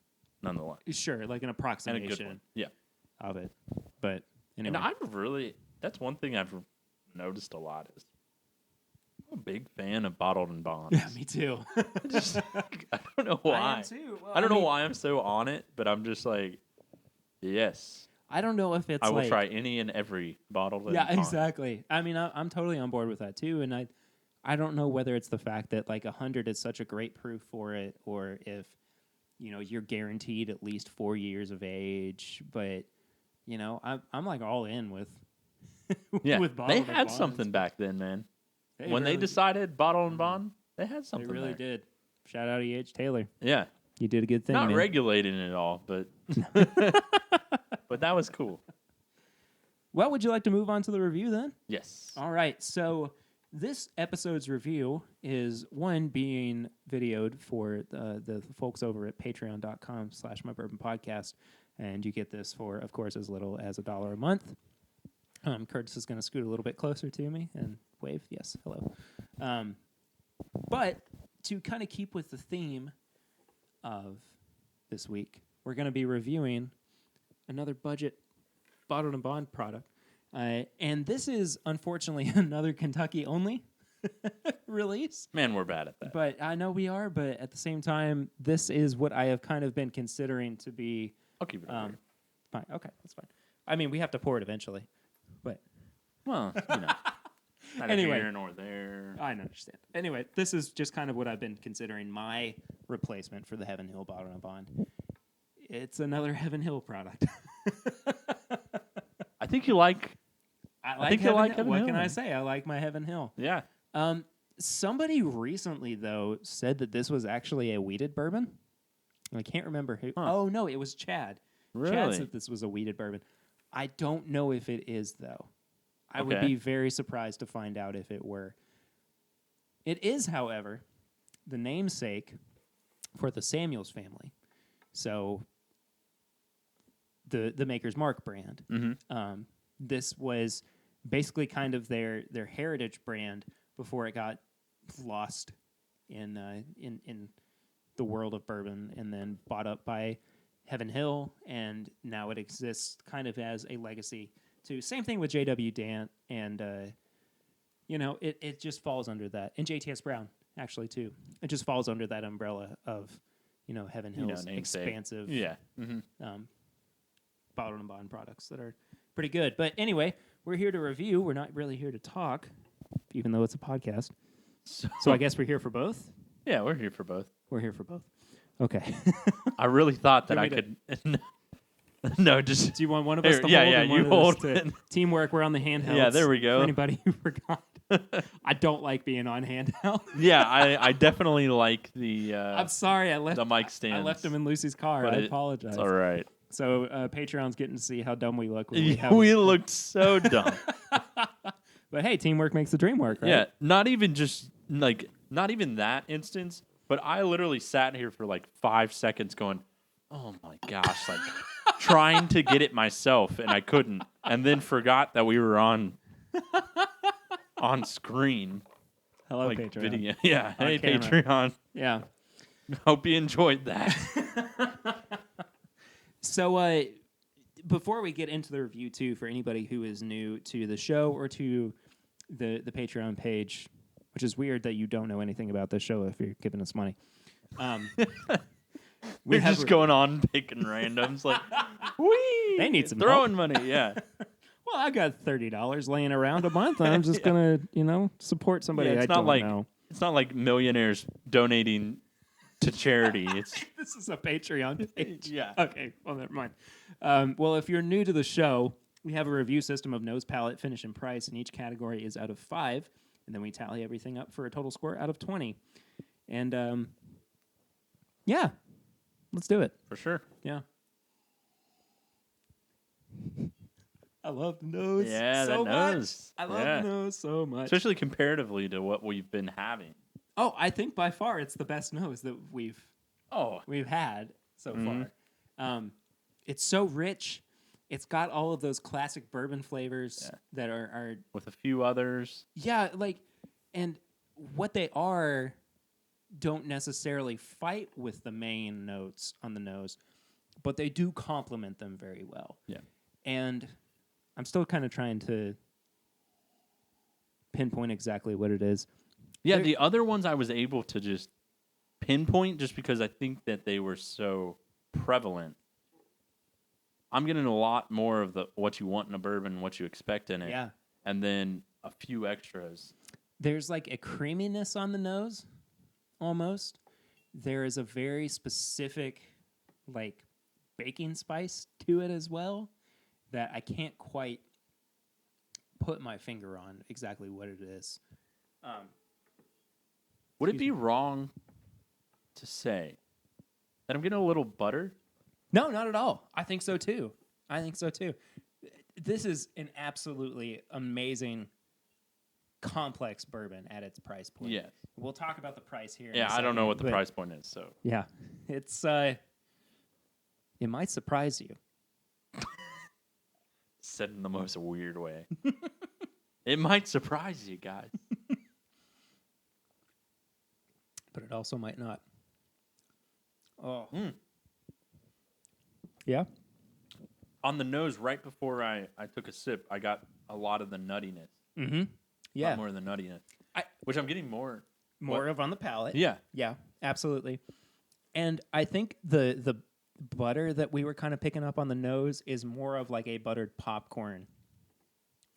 nonetheless. sure, like an And a good approximation one. Yeah. of it. But anyway, And that's one thing I've noticed a lot is I'm a big fan of bottled and bonds. yeah, me too. I don't know why. I am too. Well, I don't know why I'm so on it, but I'm just like, yes. I don't know if it's I will like, try any and every bottled and yeah, bond. exactly. I mean, I'm totally on board with that too, and I don't know whether it's the fact that like 100 is such a great proof for it, or if you're guaranteed at least 4 years of age. But I'm like all in with Yeah, with they bottled and had bonds. something back then, man. They When they really- decided bottle and bond, they had they something really there. did. Shout out to E.H. Taylor. Yeah, You did a good thing. not man. regulating it all, but but that was cool. Well, would you like to move on to the review then? Yes. All right. So this episode's review is one being videoed for the folks over at patreon.com/mybourbonpodcast. And you get this for, of course, as little as $1 a month. Curtis is going to scoot a little bit closer to me and wave. Yes, hello. But to kind of keep with the theme of this week, we're going to be reviewing another budget bottled and bond product. And this is, unfortunately, another Kentucky-only release. Man, we're bad at that. But I know we are, but at the same time, this is what I have kind of been considering to be... I'll keep it over here. Fine. Okay, that's fine. I mean, we have to pour it eventually. But Well, not Anyway. here nor there. I understand. Anyway, this is just kind of what I've been considering my replacement for the Heaven Hill bottled and bond. It's another Heaven Hill product. I think you like. I think you Heaven like Hill. Heaven What Hill. can I say? I like my Heaven Hill. Yeah. Somebody recently, though, said that this was actually a wheated bourbon. I can't remember who. Huh. Oh, no, it was Chad. Chad Really? said this was a wheated bourbon. I don't know if it is, though. I would Okay. be very surprised to find out if it were. It is, however, the namesake for the Samuels family. So the Maker's Mark brand. Mm-hmm. This was basically kind of their heritage brand before it got lost in the world of bourbon and then bought up by Heaven Hill, and now it exists kind of as a legacy too. Same thing with J.W. Dant, and it just falls under that, and J.T.S. Brown actually too. It just falls under that umbrella of Heaven Hill's namesake. expansive Yeah. Mm-hmm. bottled and bond products that are pretty good. But anyway, we're here to review. We're not really here to talk, even though it's a podcast. So I guess we're here for both. Yeah, we're here for both. We're here for both. Okay. I really thought that You I want could. No, just. Do you want one of us Here, to yeah, hold? yeah, and you one of hold us to it. teamwork. We're on the handhelds. Yeah, there we go. For anybody who forgot, I don't like being on handheld. Yeah, I definitely like the. I'm sorry, I left the mic stands. I left them in Lucy's car. But I apologize. It's all right. So Patreon's getting to see how dumb we look. When we, have We looked so dumb. But hey, teamwork makes the dream work, right? Yeah, not even that instance, but I literally sat here for like 5 seconds going, oh my gosh, like trying to get it myself, and I couldn't, and then forgot that we were on screen. Hello, Like Patreon. video. Yeah. On Hey, camera. Patreon. Yeah. Hope you enjoyed that. So before we get into the review, too, for anybody who is new to the show or to the Patreon page, which is weird that you don't know anything about this show if you're giving us money. We're just going on picking randoms like, wee! They need some throwing money, yeah. Well, I got $30 laying around a month. And I'm just gonna, support somebody Yeah, I it's not don't like know. it's not like millionaires donating to charity. It's This is a Patreon page. yeah. Okay, well, never mind. Well, if you're new to the show, we have a review system of nose, palate, finish, and price, and each category is out of 5, and then we tally everything up for a total score out of 20. And yeah, let's do it. For sure. Yeah. I love the nose. Yeah, so that much. nose. I love Yeah. the nose so much. Especially comparatively to what we've been having. Oh, I think by far it's the best nose that we've had so far. It's so rich. It's got all of those classic bourbon flavors that are With a few others. and what they are don't necessarily fight with the main notes on the nose, but they do complement them very well. Yeah. And I'm still kind of trying to pinpoint exactly what it is. Yeah, the other ones I was able to just pinpoint just because I think that they were so prevalent. I'm getting a lot more of the what you want in a bourbon, what you expect in it. Yeah. And then a few extras. There's like a creaminess on the nose, almost. There is a very specific, like, baking spice to it as well that I can't quite put my finger on exactly what it is. Would it be wrong to say that I'm getting a little butter? No, not at all. I think so too. This is an absolutely amazing, complex bourbon at its price point. Yes. We'll talk about the price here. Yeah, I don't know what the price point is, so. Yeah, it's it might surprise you. Said in the most weird way. It might surprise you guys. But it also might not. Oh. Mm. Yeah? On the nose, right before I took a sip, I got a lot of the nuttiness. Mm-hmm. A Yeah. lot more of the nuttiness. Which I'm getting more. More of on the palate. Yeah. Yeah, absolutely. And I think the butter that we were kind of picking up on the nose is more of like a buttered popcorn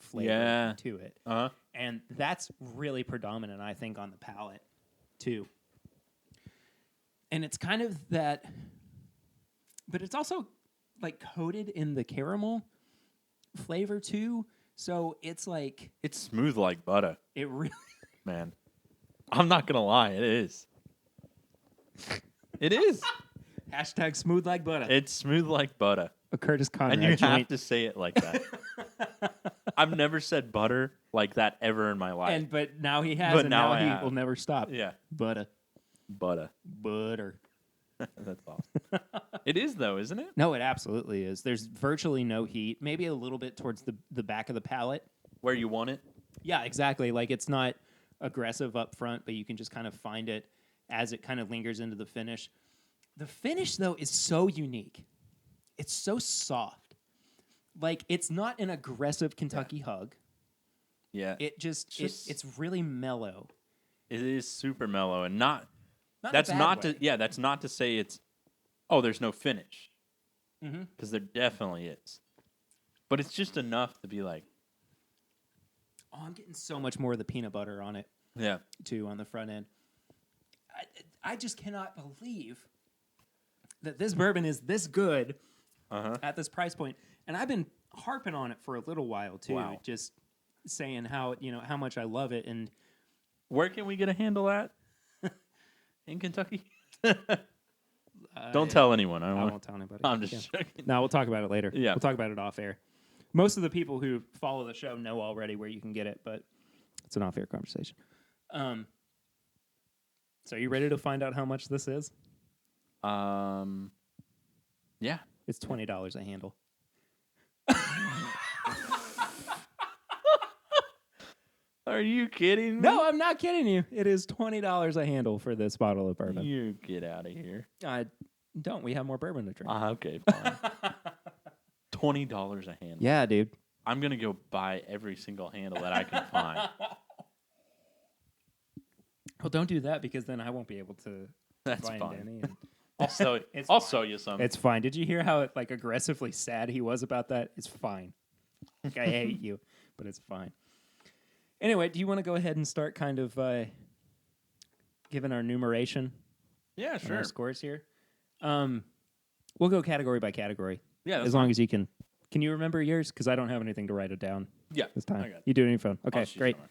flavor to it. Uh-huh. And that's really predominant, I think, on the palate, too. And it's kind of that, but it's also like coated in the caramel flavor, too. So it's like... It's smooth like butter, It really... man. I'm not going to lie. It is. It is. Hashtag smooth like butter. It's smooth like butter. A Curtis Conrad And you joint. have to say it like that. I've never said butter like that ever in my life. But now he has, But and now now I he have. will never stop. Yeah. Butter. Butter. That's awesome. It is though, isn't it? No, it absolutely is. There's virtually no heat. Maybe a little bit towards the back of the palate. Where you want it. Yeah, exactly. Like it's not aggressive up front, but you can just kind of find it as it kind of lingers into the finish. The finish, though, is so unique. It's so soft. Like, it's not an aggressive Kentucky hug. Yeah. It's really mellow. It is super mellow and not Not that's in a bad not way. that's not to say it's there's no finish. Because there definitely is. But it's just enough to be like, oh, I'm getting so much more of the peanut butter on it, yeah. too, on the front end. I just cannot believe that this bourbon is this good at this price point. And I've been harping on it for a little while, too. Wow. Just saying how much I love it. And Where can we get a handle at? In Kentucky? Don't tell anyone. I won't tell anybody. I'm just joking. No, we'll talk about it later. Yeah. We'll talk about it off air. Most of the people who follow the show know already where you can get it, but it's an off-air conversation. So are you ready to find out how much this is? Yeah. It's $20 a handle. Are you kidding me? No, I'm not kidding you. It is $20 a handle for this bottle of bourbon. You get out of here. Don't. We have more bourbon to drink. Okay, fine. $20 a handle. Yeah, dude. I'm going to go buy every single handle that I can find. Well, don't do that because then I won't be able to That's find fine. any. I'll sell you some. It's fine. Did you hear how aggressively sad he was about that? It's fine. Like, I hate you, but it's fine. Anyway, do you want to go ahead and start kind of giving our numeration? Yeah, On sure. our scores here. We'll go category by category. Yeah, that's as long as you can. Can you remember yours? Because I don't have anything to write it down. Yeah, this time. I got it. You do it on your phone. Okay, I'll shoot great. somewhere.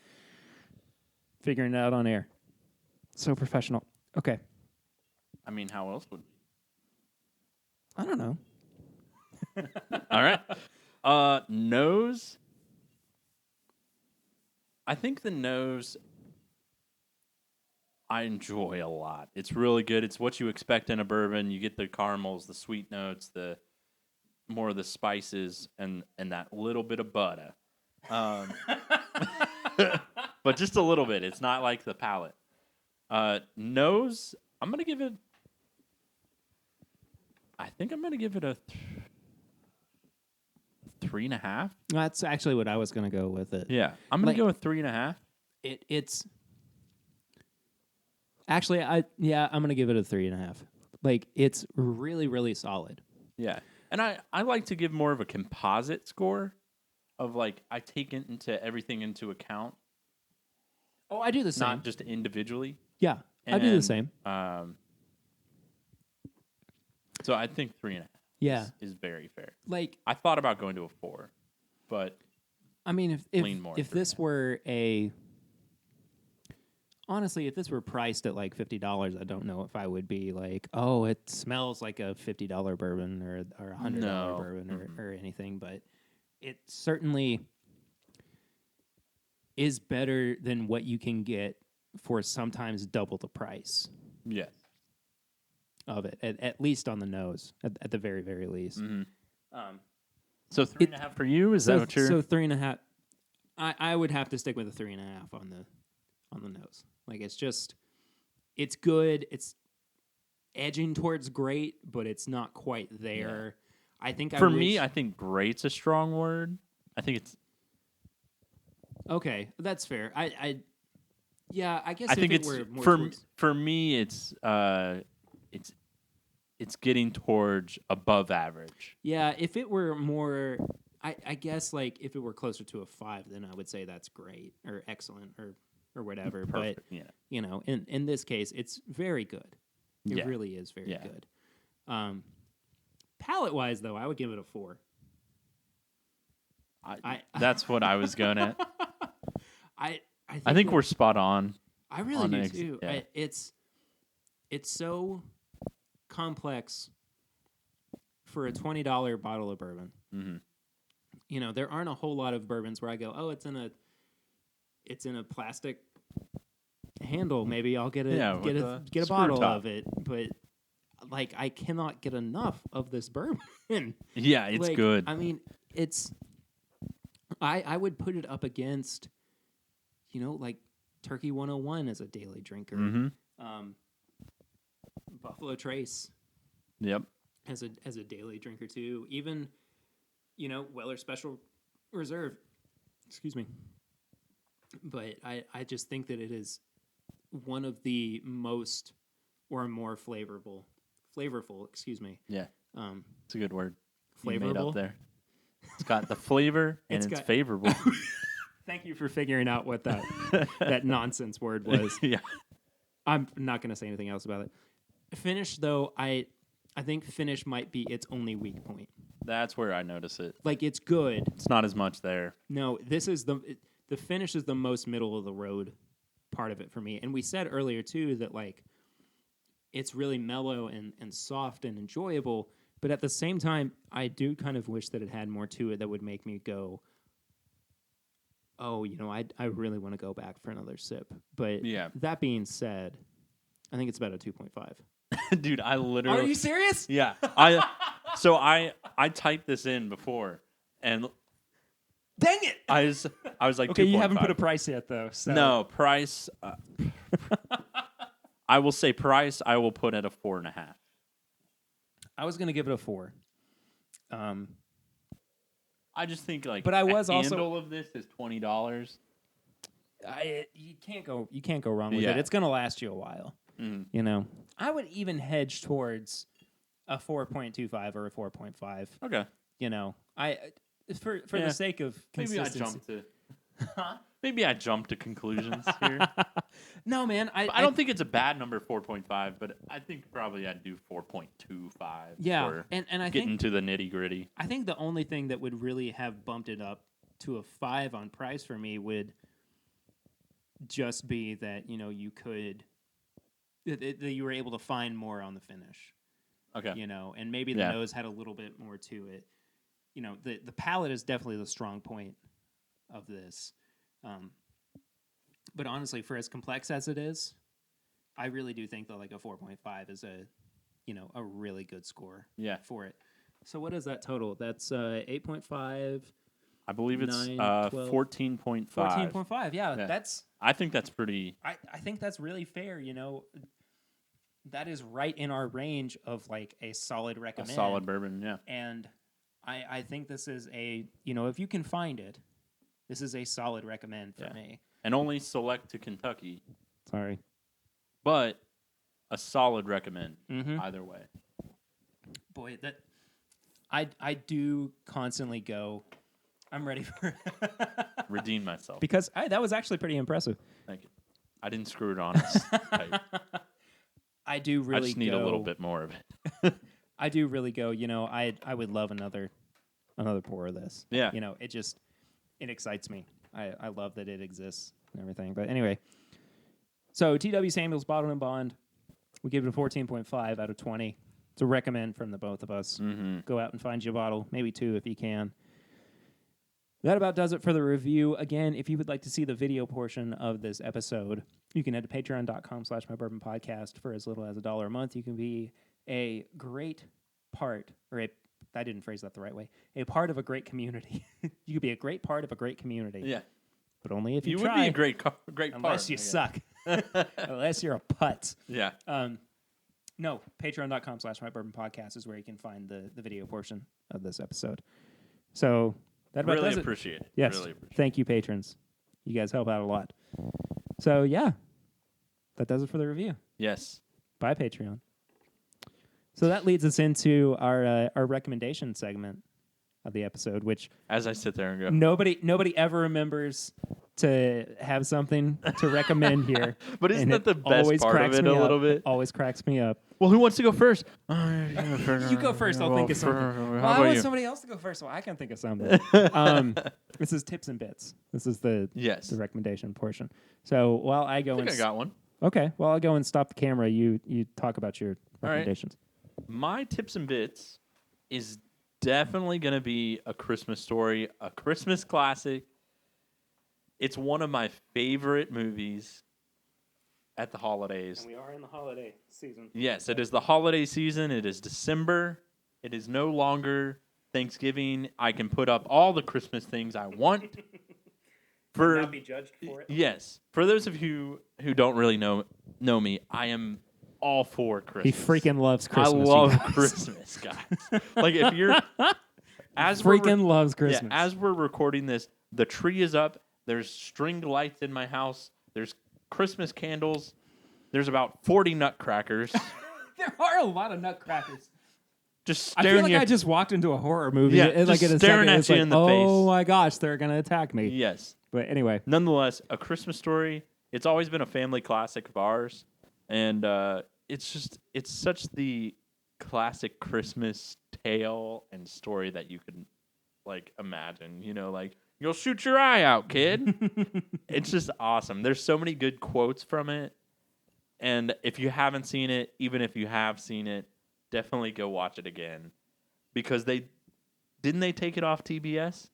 Figuring it out on air. So professional. Okay. I mean, how else would? I don't know. All right. Nose. I think the nose I enjoy a lot. It's really good. It's what you expect in a bourbon. You get the caramels, the sweet notes, the more of the spices, and that little bit of butter. But just a little bit. It's not like the palate. Nose, I'm going to give it... I think I'm going to give it a 3.5. That's actually what I was going to go with it. Yeah. I'm going Like- to go with 3.5. It's actually I'm going to give it a 3.5. Like it's really, really solid. Yeah. And I like to give more of a composite score of like I take everything into account, Oh, I do the same. not just individually. Yeah, I do the And, same. So I think 3.5 Yeah, is very fair. like I thought about going to a 4, but I mean, Lean more if this were honestly, if this were priced at like $50, I don't know if I would be like, oh, it smells like a $50 bourbon or a $100 No. bourbon or anything. But it certainly is better than what you can get for sometimes double the price yes. of it, at least on the nose, at the very, very least. So 3.5 for you? Is that what you're? So 3.5. I would have to stick with a 3.5 on the nose. Like it's good. It's edging towards great, but it's not quite there. I think For me, I think great's a strong word. I think it's. Okay, that's fair. I guess I if think it it's were more for towards- for me. It's getting towards above average. Yeah, if it were more, I guess like if it were closer to a 5, then I would say that's great or excellent or whatever. Perfect. But Yeah. In this case, it's very good. It Yeah. really is very Yeah. good. Palate wise, though, I would give it a 4. That's what I was going at. I I think that- we're spot on. I really on do ex- too. yeah. It's so complex for a $20 bottle of bourbon. Mhm. you know, there aren't a whole lot of bourbons where I go, oh, it's in a plastic handle. Maybe I'll get a bottle top. of it. But like, I cannot get enough of this bourbon. Yeah, it's like, good. I mean, I would put it up against, you know, like Turkey 101 as a daily drinker. Mm-hmm. Buffalo Trace. Yep. As a daily drinker too. Even, you know, Weller Special Reserve. Excuse me. But I just think that it is one of the most or more flavorful, excuse me. Yeah. It's a good word. Flavorful. You made up there. It's got the flavor and it's favorable. Thank you for figuring out what that nonsense word was. Yeah. I'm not going to say anything else about it. Finish, though, I think finish might be its only weak point. That's where I notice it. Like, it's good. It's not as much there. No, this is the finish is the most middle of the road part of it for me. And we said earlier, too, that, like, it's really mellow and soft and enjoyable. But at the same time, I do kind of wish that it had more to it that would make me go, oh, you know, I really want to go back for another sip. But that being said, I think it's about a 2.5. Dude, I literally... Are you serious? Yeah. I typed this in before, and... Dang it! I was like, okay, 2.5. you haven't put a price yet, though. So. No, price... I will say price, I will put at a 4.5. I was going to give it a 4. I just think, like, but I was a also... handle of this is $20. You can't go wrong with it. It's going to last you a while. Mm. You know, I would even hedge towards a 4.25 or a 4.5. Okay. You know, for the sake of consistency. Maybe I jumped to conclusions here. No, man. I don't think it's a bad number, 4.5, but I think probably I'd do 4.25. Yeah, and I think think into the nitty gritty. I think the only thing that would really have bumped it up to a 5 on price for me would just be that, you know, you could that you were able to find more on the finish. Okay. You know, and maybe the nose had a little bit more to it. You know, the palate is definitely the strong point of this. But honestly, for as complex as it is, I really do think that like a 4.5 is a really good score for it. So what is that total? That's 8.5. I believe it's 14.5. 14.5, yeah. I think that's pretty... I think that's really fair, you know. That is right in our range of like a solid recommend. A solid bourbon, yeah. And I think this is a, you know, if you can find it, this is a solid recommend for me. And only select to Kentucky. Sorry. But a solid recommend either way. Boy, that I do constantly go, I'm ready for redeem myself. Because that was actually pretty impressive. Thank you. I didn't screw it honest. I do really I just need a little bit more of it. I do really go, you know, I would love another pour of this. Yeah. You know, it excites me. I love that it exists and everything. But anyway, so T.W. Samuels Bottled and Bond, we give it a 14.5 out of 20. It's a recommend from the both of us. Mm-hmm. Go out and find you a bottle, maybe 2 if you can. That about does it for the review. Again, if you would like to see the video portion of this episode, you can head to patreon.com/mybourbonpodcast for as little as $1 a month. You can be a great part, I didn't phrase that the right way, a part of a great community. You could be a great part of a great community. Yeah. But only if you try. You would be a great part. Unless you suck. Unless you're a putz. Yeah. No, patreon.com/mybourbonpodcast is where you can find the video portion of this episode. So that about does it. Appreciate it. Yes. Really appreciate it. Thank you, patrons. You guys help out a lot. So yeah, that does it for the review. Yes. Bye, Patreon. So that leads us into our recommendation segment of the episode, which as I sit there and go, nobody ever remembers to have something to recommend here. But isn't that the best part of it a little bit? Always cracks me up. Well, who wants to go first? You go first. I'll think of something. I want somebody else to go first, so I can think of something. This is tips and bits. This is the recommendation portion. So while I go, I got one. Okay. While I go and stop the camera, you talk about your recommendations. My tips and bits is definitely going to be A Christmas Story, a Christmas classic. It's one of my favorite movies at the holidays. And we are in the holiday season. Yes, it is the holiday season. It is December. It is no longer Thanksgiving. I can put up all the Christmas things I want. For not be judged for it. Yes. For those of you who don't really know me, I am all for Christmas. He freaking loves Christmas. I love Christmas, guys. Like if you're loves Christmas. Yeah, as we're recording this, the tree is up. There's stringed lights in my house. There's Christmas candles. There's about 40 nutcrackers. There are a lot of nutcrackers. Just I staring feel like I just walked into a horror movie. Yeah, and, like just in a staring second, at it's you like, in the oh face. my gosh, they're gonna attack me. Yes. But anyway, Nonetheless, A Christmas Story. It's always been a family classic of ours, and it's such the classic Christmas tale and story that you can like imagine. You know, like you'll shoot your eye out, kid. It's just awesome. There's so many good quotes from it, and if you haven't seen it, even if you have seen it, definitely go watch it again, because they take it off TBS.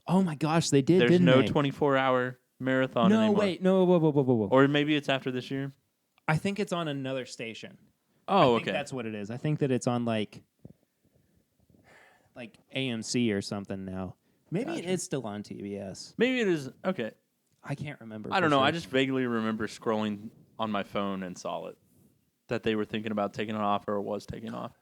oh my gosh, they did. There's didn't no they? 24-hour marathon No, anymore. wait, no, whoa. Or maybe it's after this year. I think it's on another station. Oh, I think okay. that's what it is. I think that it's on like AMC or something now. Maybe it Gotcha. is still on TBS. Maybe it is. Okay. I can't remember. I don't for know. sure. I just vaguely remember scrolling on my phone and saw it. That they were thinking about taking it off or was taking off.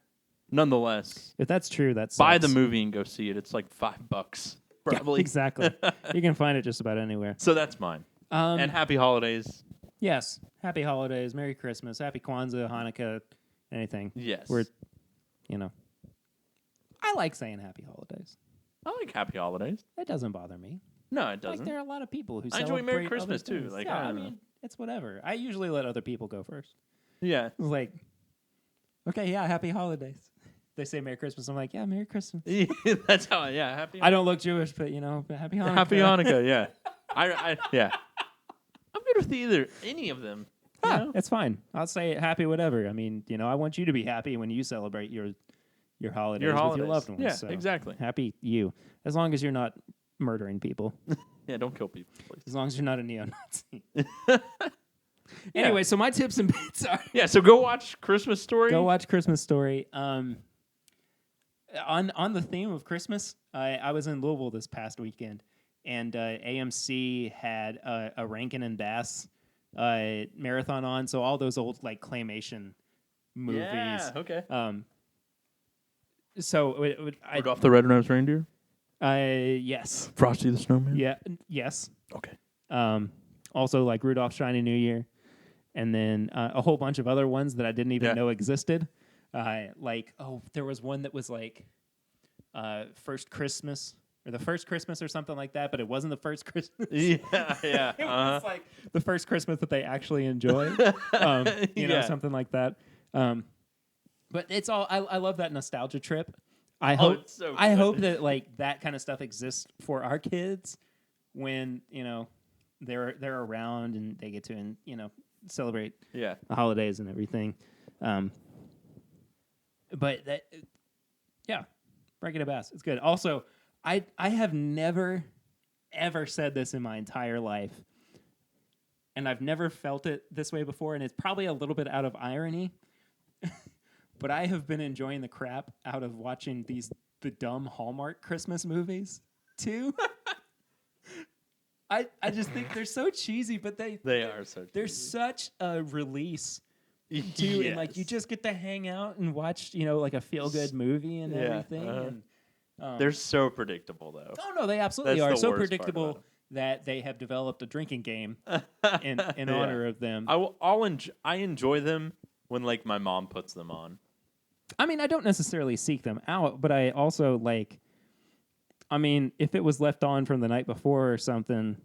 Nonetheless, If that's true, that's buy the movie and go see it. It's like $5 probably. exactly. You can find it just about anywhere. So that's mine. And happy holidays. Yes, happy holidays, Merry Christmas, Happy Kwanzaa, Hanukkah, anything. Yes. We're, I like saying happy holidays. I like happy holidays. It doesn't bother me. No, it Like doesn't. there are a lot of people who I enjoy celebrate Merry other Christmas, too. things. Like, yeah, I I don't know. mean, it's whatever. I usually let other people go first. Yeah. It's like, okay, yeah, happy holidays. They say Merry Christmas. I'm like, yeah, Merry Christmas. That's how. Yeah. Happy. I don't look Jewish, but happy Hanukkah. Happy Hanukkah. Yeah. Yeah. I'm good with any of them. You Yeah, know? it's fine. I'll say happy whatever. I mean, I want you to be happy when you celebrate your holidays, with your loved ones. Yeah, so exactly. Happy you. As long as you're not murdering people. Yeah, don't kill people, please. As long as you're not a neo-Nazi. Anyway, so my tips and bits are Yeah, so go watch Christmas Story. go watch Christmas Story. On the theme of Christmas, I was in Louisville this past weekend, and AMC had a Rankin and Bass marathon on. So all those old like claymation movies. Yeah, okay. So Rudolph the Red-Nosed Reindeer? yes, Frosty the Snowman? yeah, yes. Okay. Also like Rudolph's Shiny New Year, and then a whole bunch of other ones that I didn't even know existed. There was one that was like First Christmas or the First Christmas or something like that, but it wasn't the first Christmas. Yeah. It was like the first Christmas that they actually enjoy. Something like that. But it's all I love that nostalgia trip. I hope it's so I good. hope that like that kind of stuff exists for our kids when they're around and they get to celebrate Yeah. the holidays and everything. But that Breaking a Bass, it's good. Also, I have never ever said this in my entire life, and I've never felt it this way before, and it's probably a little bit out of irony. But I have been enjoying the crap out of watching the dumb Hallmark Christmas movies too. I just think they're so cheesy, but they are so they're cheesy. such a release too, and like you just get to hang out and watch like a feel good movie and everything. And, They're so predictable, though. oh no, they absolutely That's are the so worst part predictable about that they have developed a drinking game in honor of them. I enjoy them when like my mom puts them on. I mean, I don't necessarily seek them out, but I also like. I mean, if it was left on from the night before or something,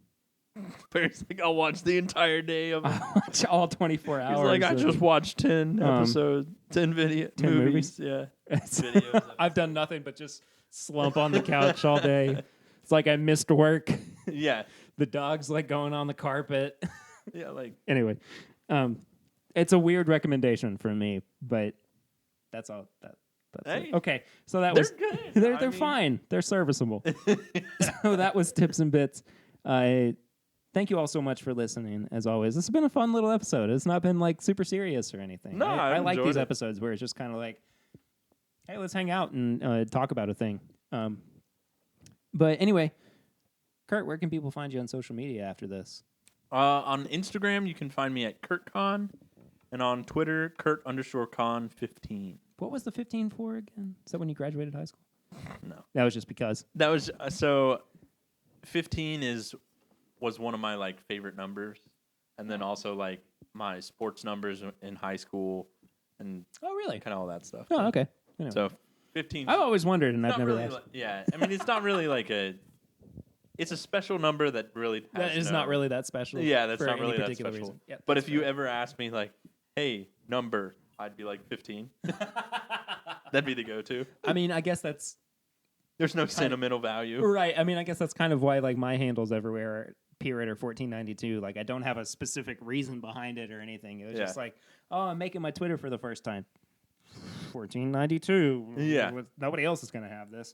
Barry's like, I'll watch the entire day of it. I watch all 24 hours. He's like, I of- just watched 10 episodes, 10 10 movies. Yeah. Videos of I've done nothing but just slump on the couch all day. It's like I missed work. Yeah. The dog's like going on the carpet. Yeah, like Anyway, it's a weird recommendation from me, but that's That's Hey. it. Okay, so that They're was good. they're I mean- fine. They're serviceable. So that was Tips and Bits. Thank you all so much for listening. As always, this has been a fun little episode. It's not been like super serious or anything. No, I I've like enjoyed these it. episodes where it's just kind of like, hey, let's hang out and talk about a thing. But anyway, Kurt, where can people find you on social media after this? On Instagram, you can find me at KurtCon, and on Twitter, Kurt_Con15. What was the 15 for again? Is that when you graduated high school? No, That was just because. that was so. 15 was one of my like favorite numbers, and then also like my sports numbers in high school, and Oh, really? kind of all that stuff. Oh, okay. Anyway. So 15. I've always wondered, and I've not never really asked. yeah, I mean, it's not really like a. It's a special number that really has That is not really that special. Yeah, that's for not any really that particular special. reason. Yep, But that's if you fair. ever ask me like, "Hey, number," I'd be like 15. That'd be the go-to. I mean, I guess that's There's no sentimental value. right. I mean, I guess that's kind of why like my handles everywhere are Pirate or 1492. Like, I don't have a specific reason behind it or anything. It was just Yeah. like, oh, I'm making my Twitter for the first time. 1492. Yeah. Nobody else is going to have this.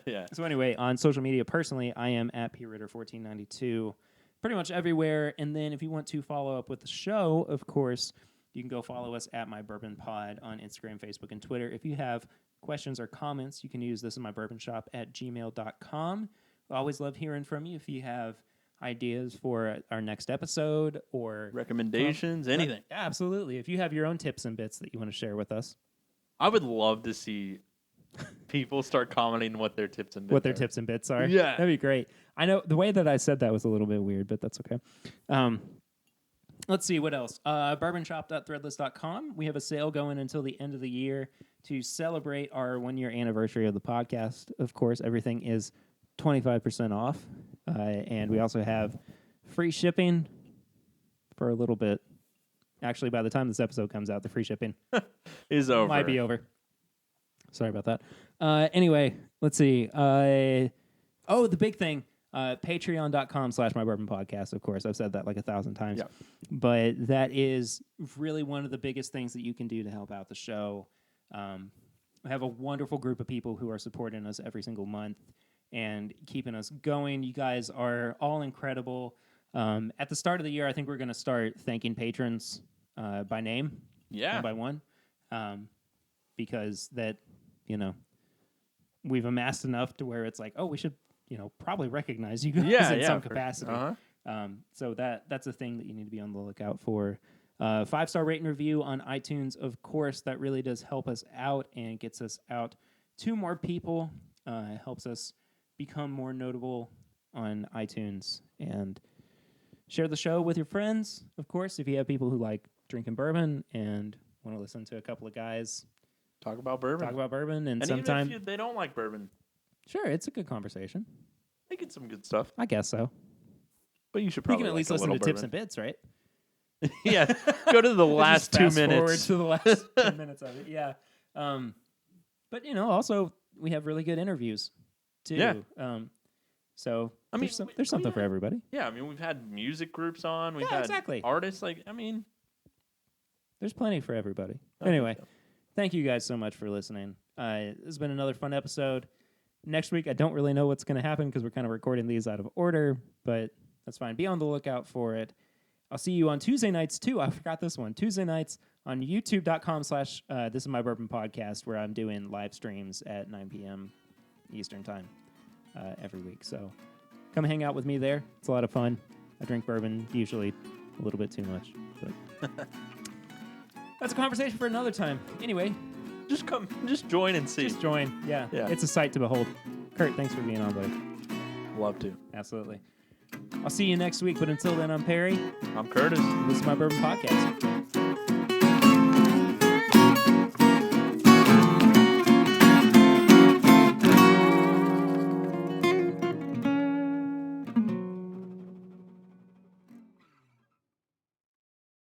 Yeah. So anyway, on social media, personally, I am at PRitter1492, pretty much everywhere. And then if you want to follow up with the show, of course, you can go follow us at My Bourbon Pod on Instagram, Facebook, and Twitter. If you have questions or comments, you can use this in my bourbon shop at gmail.com. I always love hearing from you if you have ideas for our next episode or Recommendations, anything. Absolutely. If you have your own tips and bits that you want to share with us, I would love to see people start commenting what their tips and bits what their are. tips and bits are. Yeah. That'd be great. I know the way that I said that was a little bit weird, but that's okay. Let's see what else. Bourbonshop.threadless.com. We have a sale going until the end of the year to celebrate our 1-year anniversary of the podcast. Of course, everything is 25% off. And we also have free shipping for a little bit. Actually, by the time this episode comes out, the free shipping Is over. might be over. Sorry about that. Anyway, let's see. The big thing. Patreon.com/mybourbonpodcast, of course. I've said that like 1,000 times. Yeah. But that is really one of the biggest things that you can do to help out the show. We have a wonderful group of people who are supporting us every single month and keeping us going. You guys are all incredible. At the start of the year, I think we're going to start thanking patrons by name, Yeah. one by one, because that, we've amassed enough to where it's like, oh, we should, probably recognize you guys in some capacity. So that's a thing that you need to be on the lookout for. 5-star rate and review on iTunes, of course. That really does help us out and gets us out to more people. Helps us become more notable on iTunes. And share the show with your friends, of course, if you have people who like drinking bourbon and want to listen to a couple of guys Talk about bourbon. talk about bourbon. And and sometime, even if they don't like bourbon, sure, it's a good conversation. they get some good stuff. I guess so. But you should You probably can at least like a listen to little tips and bourbon. bits, right? Yeah. Go to the last Just 2 fast forward minutes. to the last 2 minutes of it. Yeah. But also we have really good interviews too. Yeah. So I mean, there's something for everybody. Yeah, I mean, we've had music groups on. We've Yeah, had exactly. artists. Like, I mean, There's plenty for everybody. I think Anyway, so. thank you guys so much for listening. This has been another fun episode. Next week, I don't really know what's going to happen because we're kind of recording these out of order, but that's fine. Be on the lookout for it. I'll see you on Tuesday nights, too. I forgot this one. Tuesday nights on youtube.com/This Is My Bourbon Podcast, where I'm doing live streams at 9 p.m. Eastern Time every week. So come hang out with me there. It's a lot of fun. I drink bourbon, usually a little bit too much. But that's a conversation for another time. Anyway, just join and see. just join. Yeah. Yeah. It's a sight to behold. Kurt, thanks for being on, buddy. Love to. Absolutely. I'll see you next week, but until then, I'm Perry. I'm Curtis. This is My Bourbon Podcast.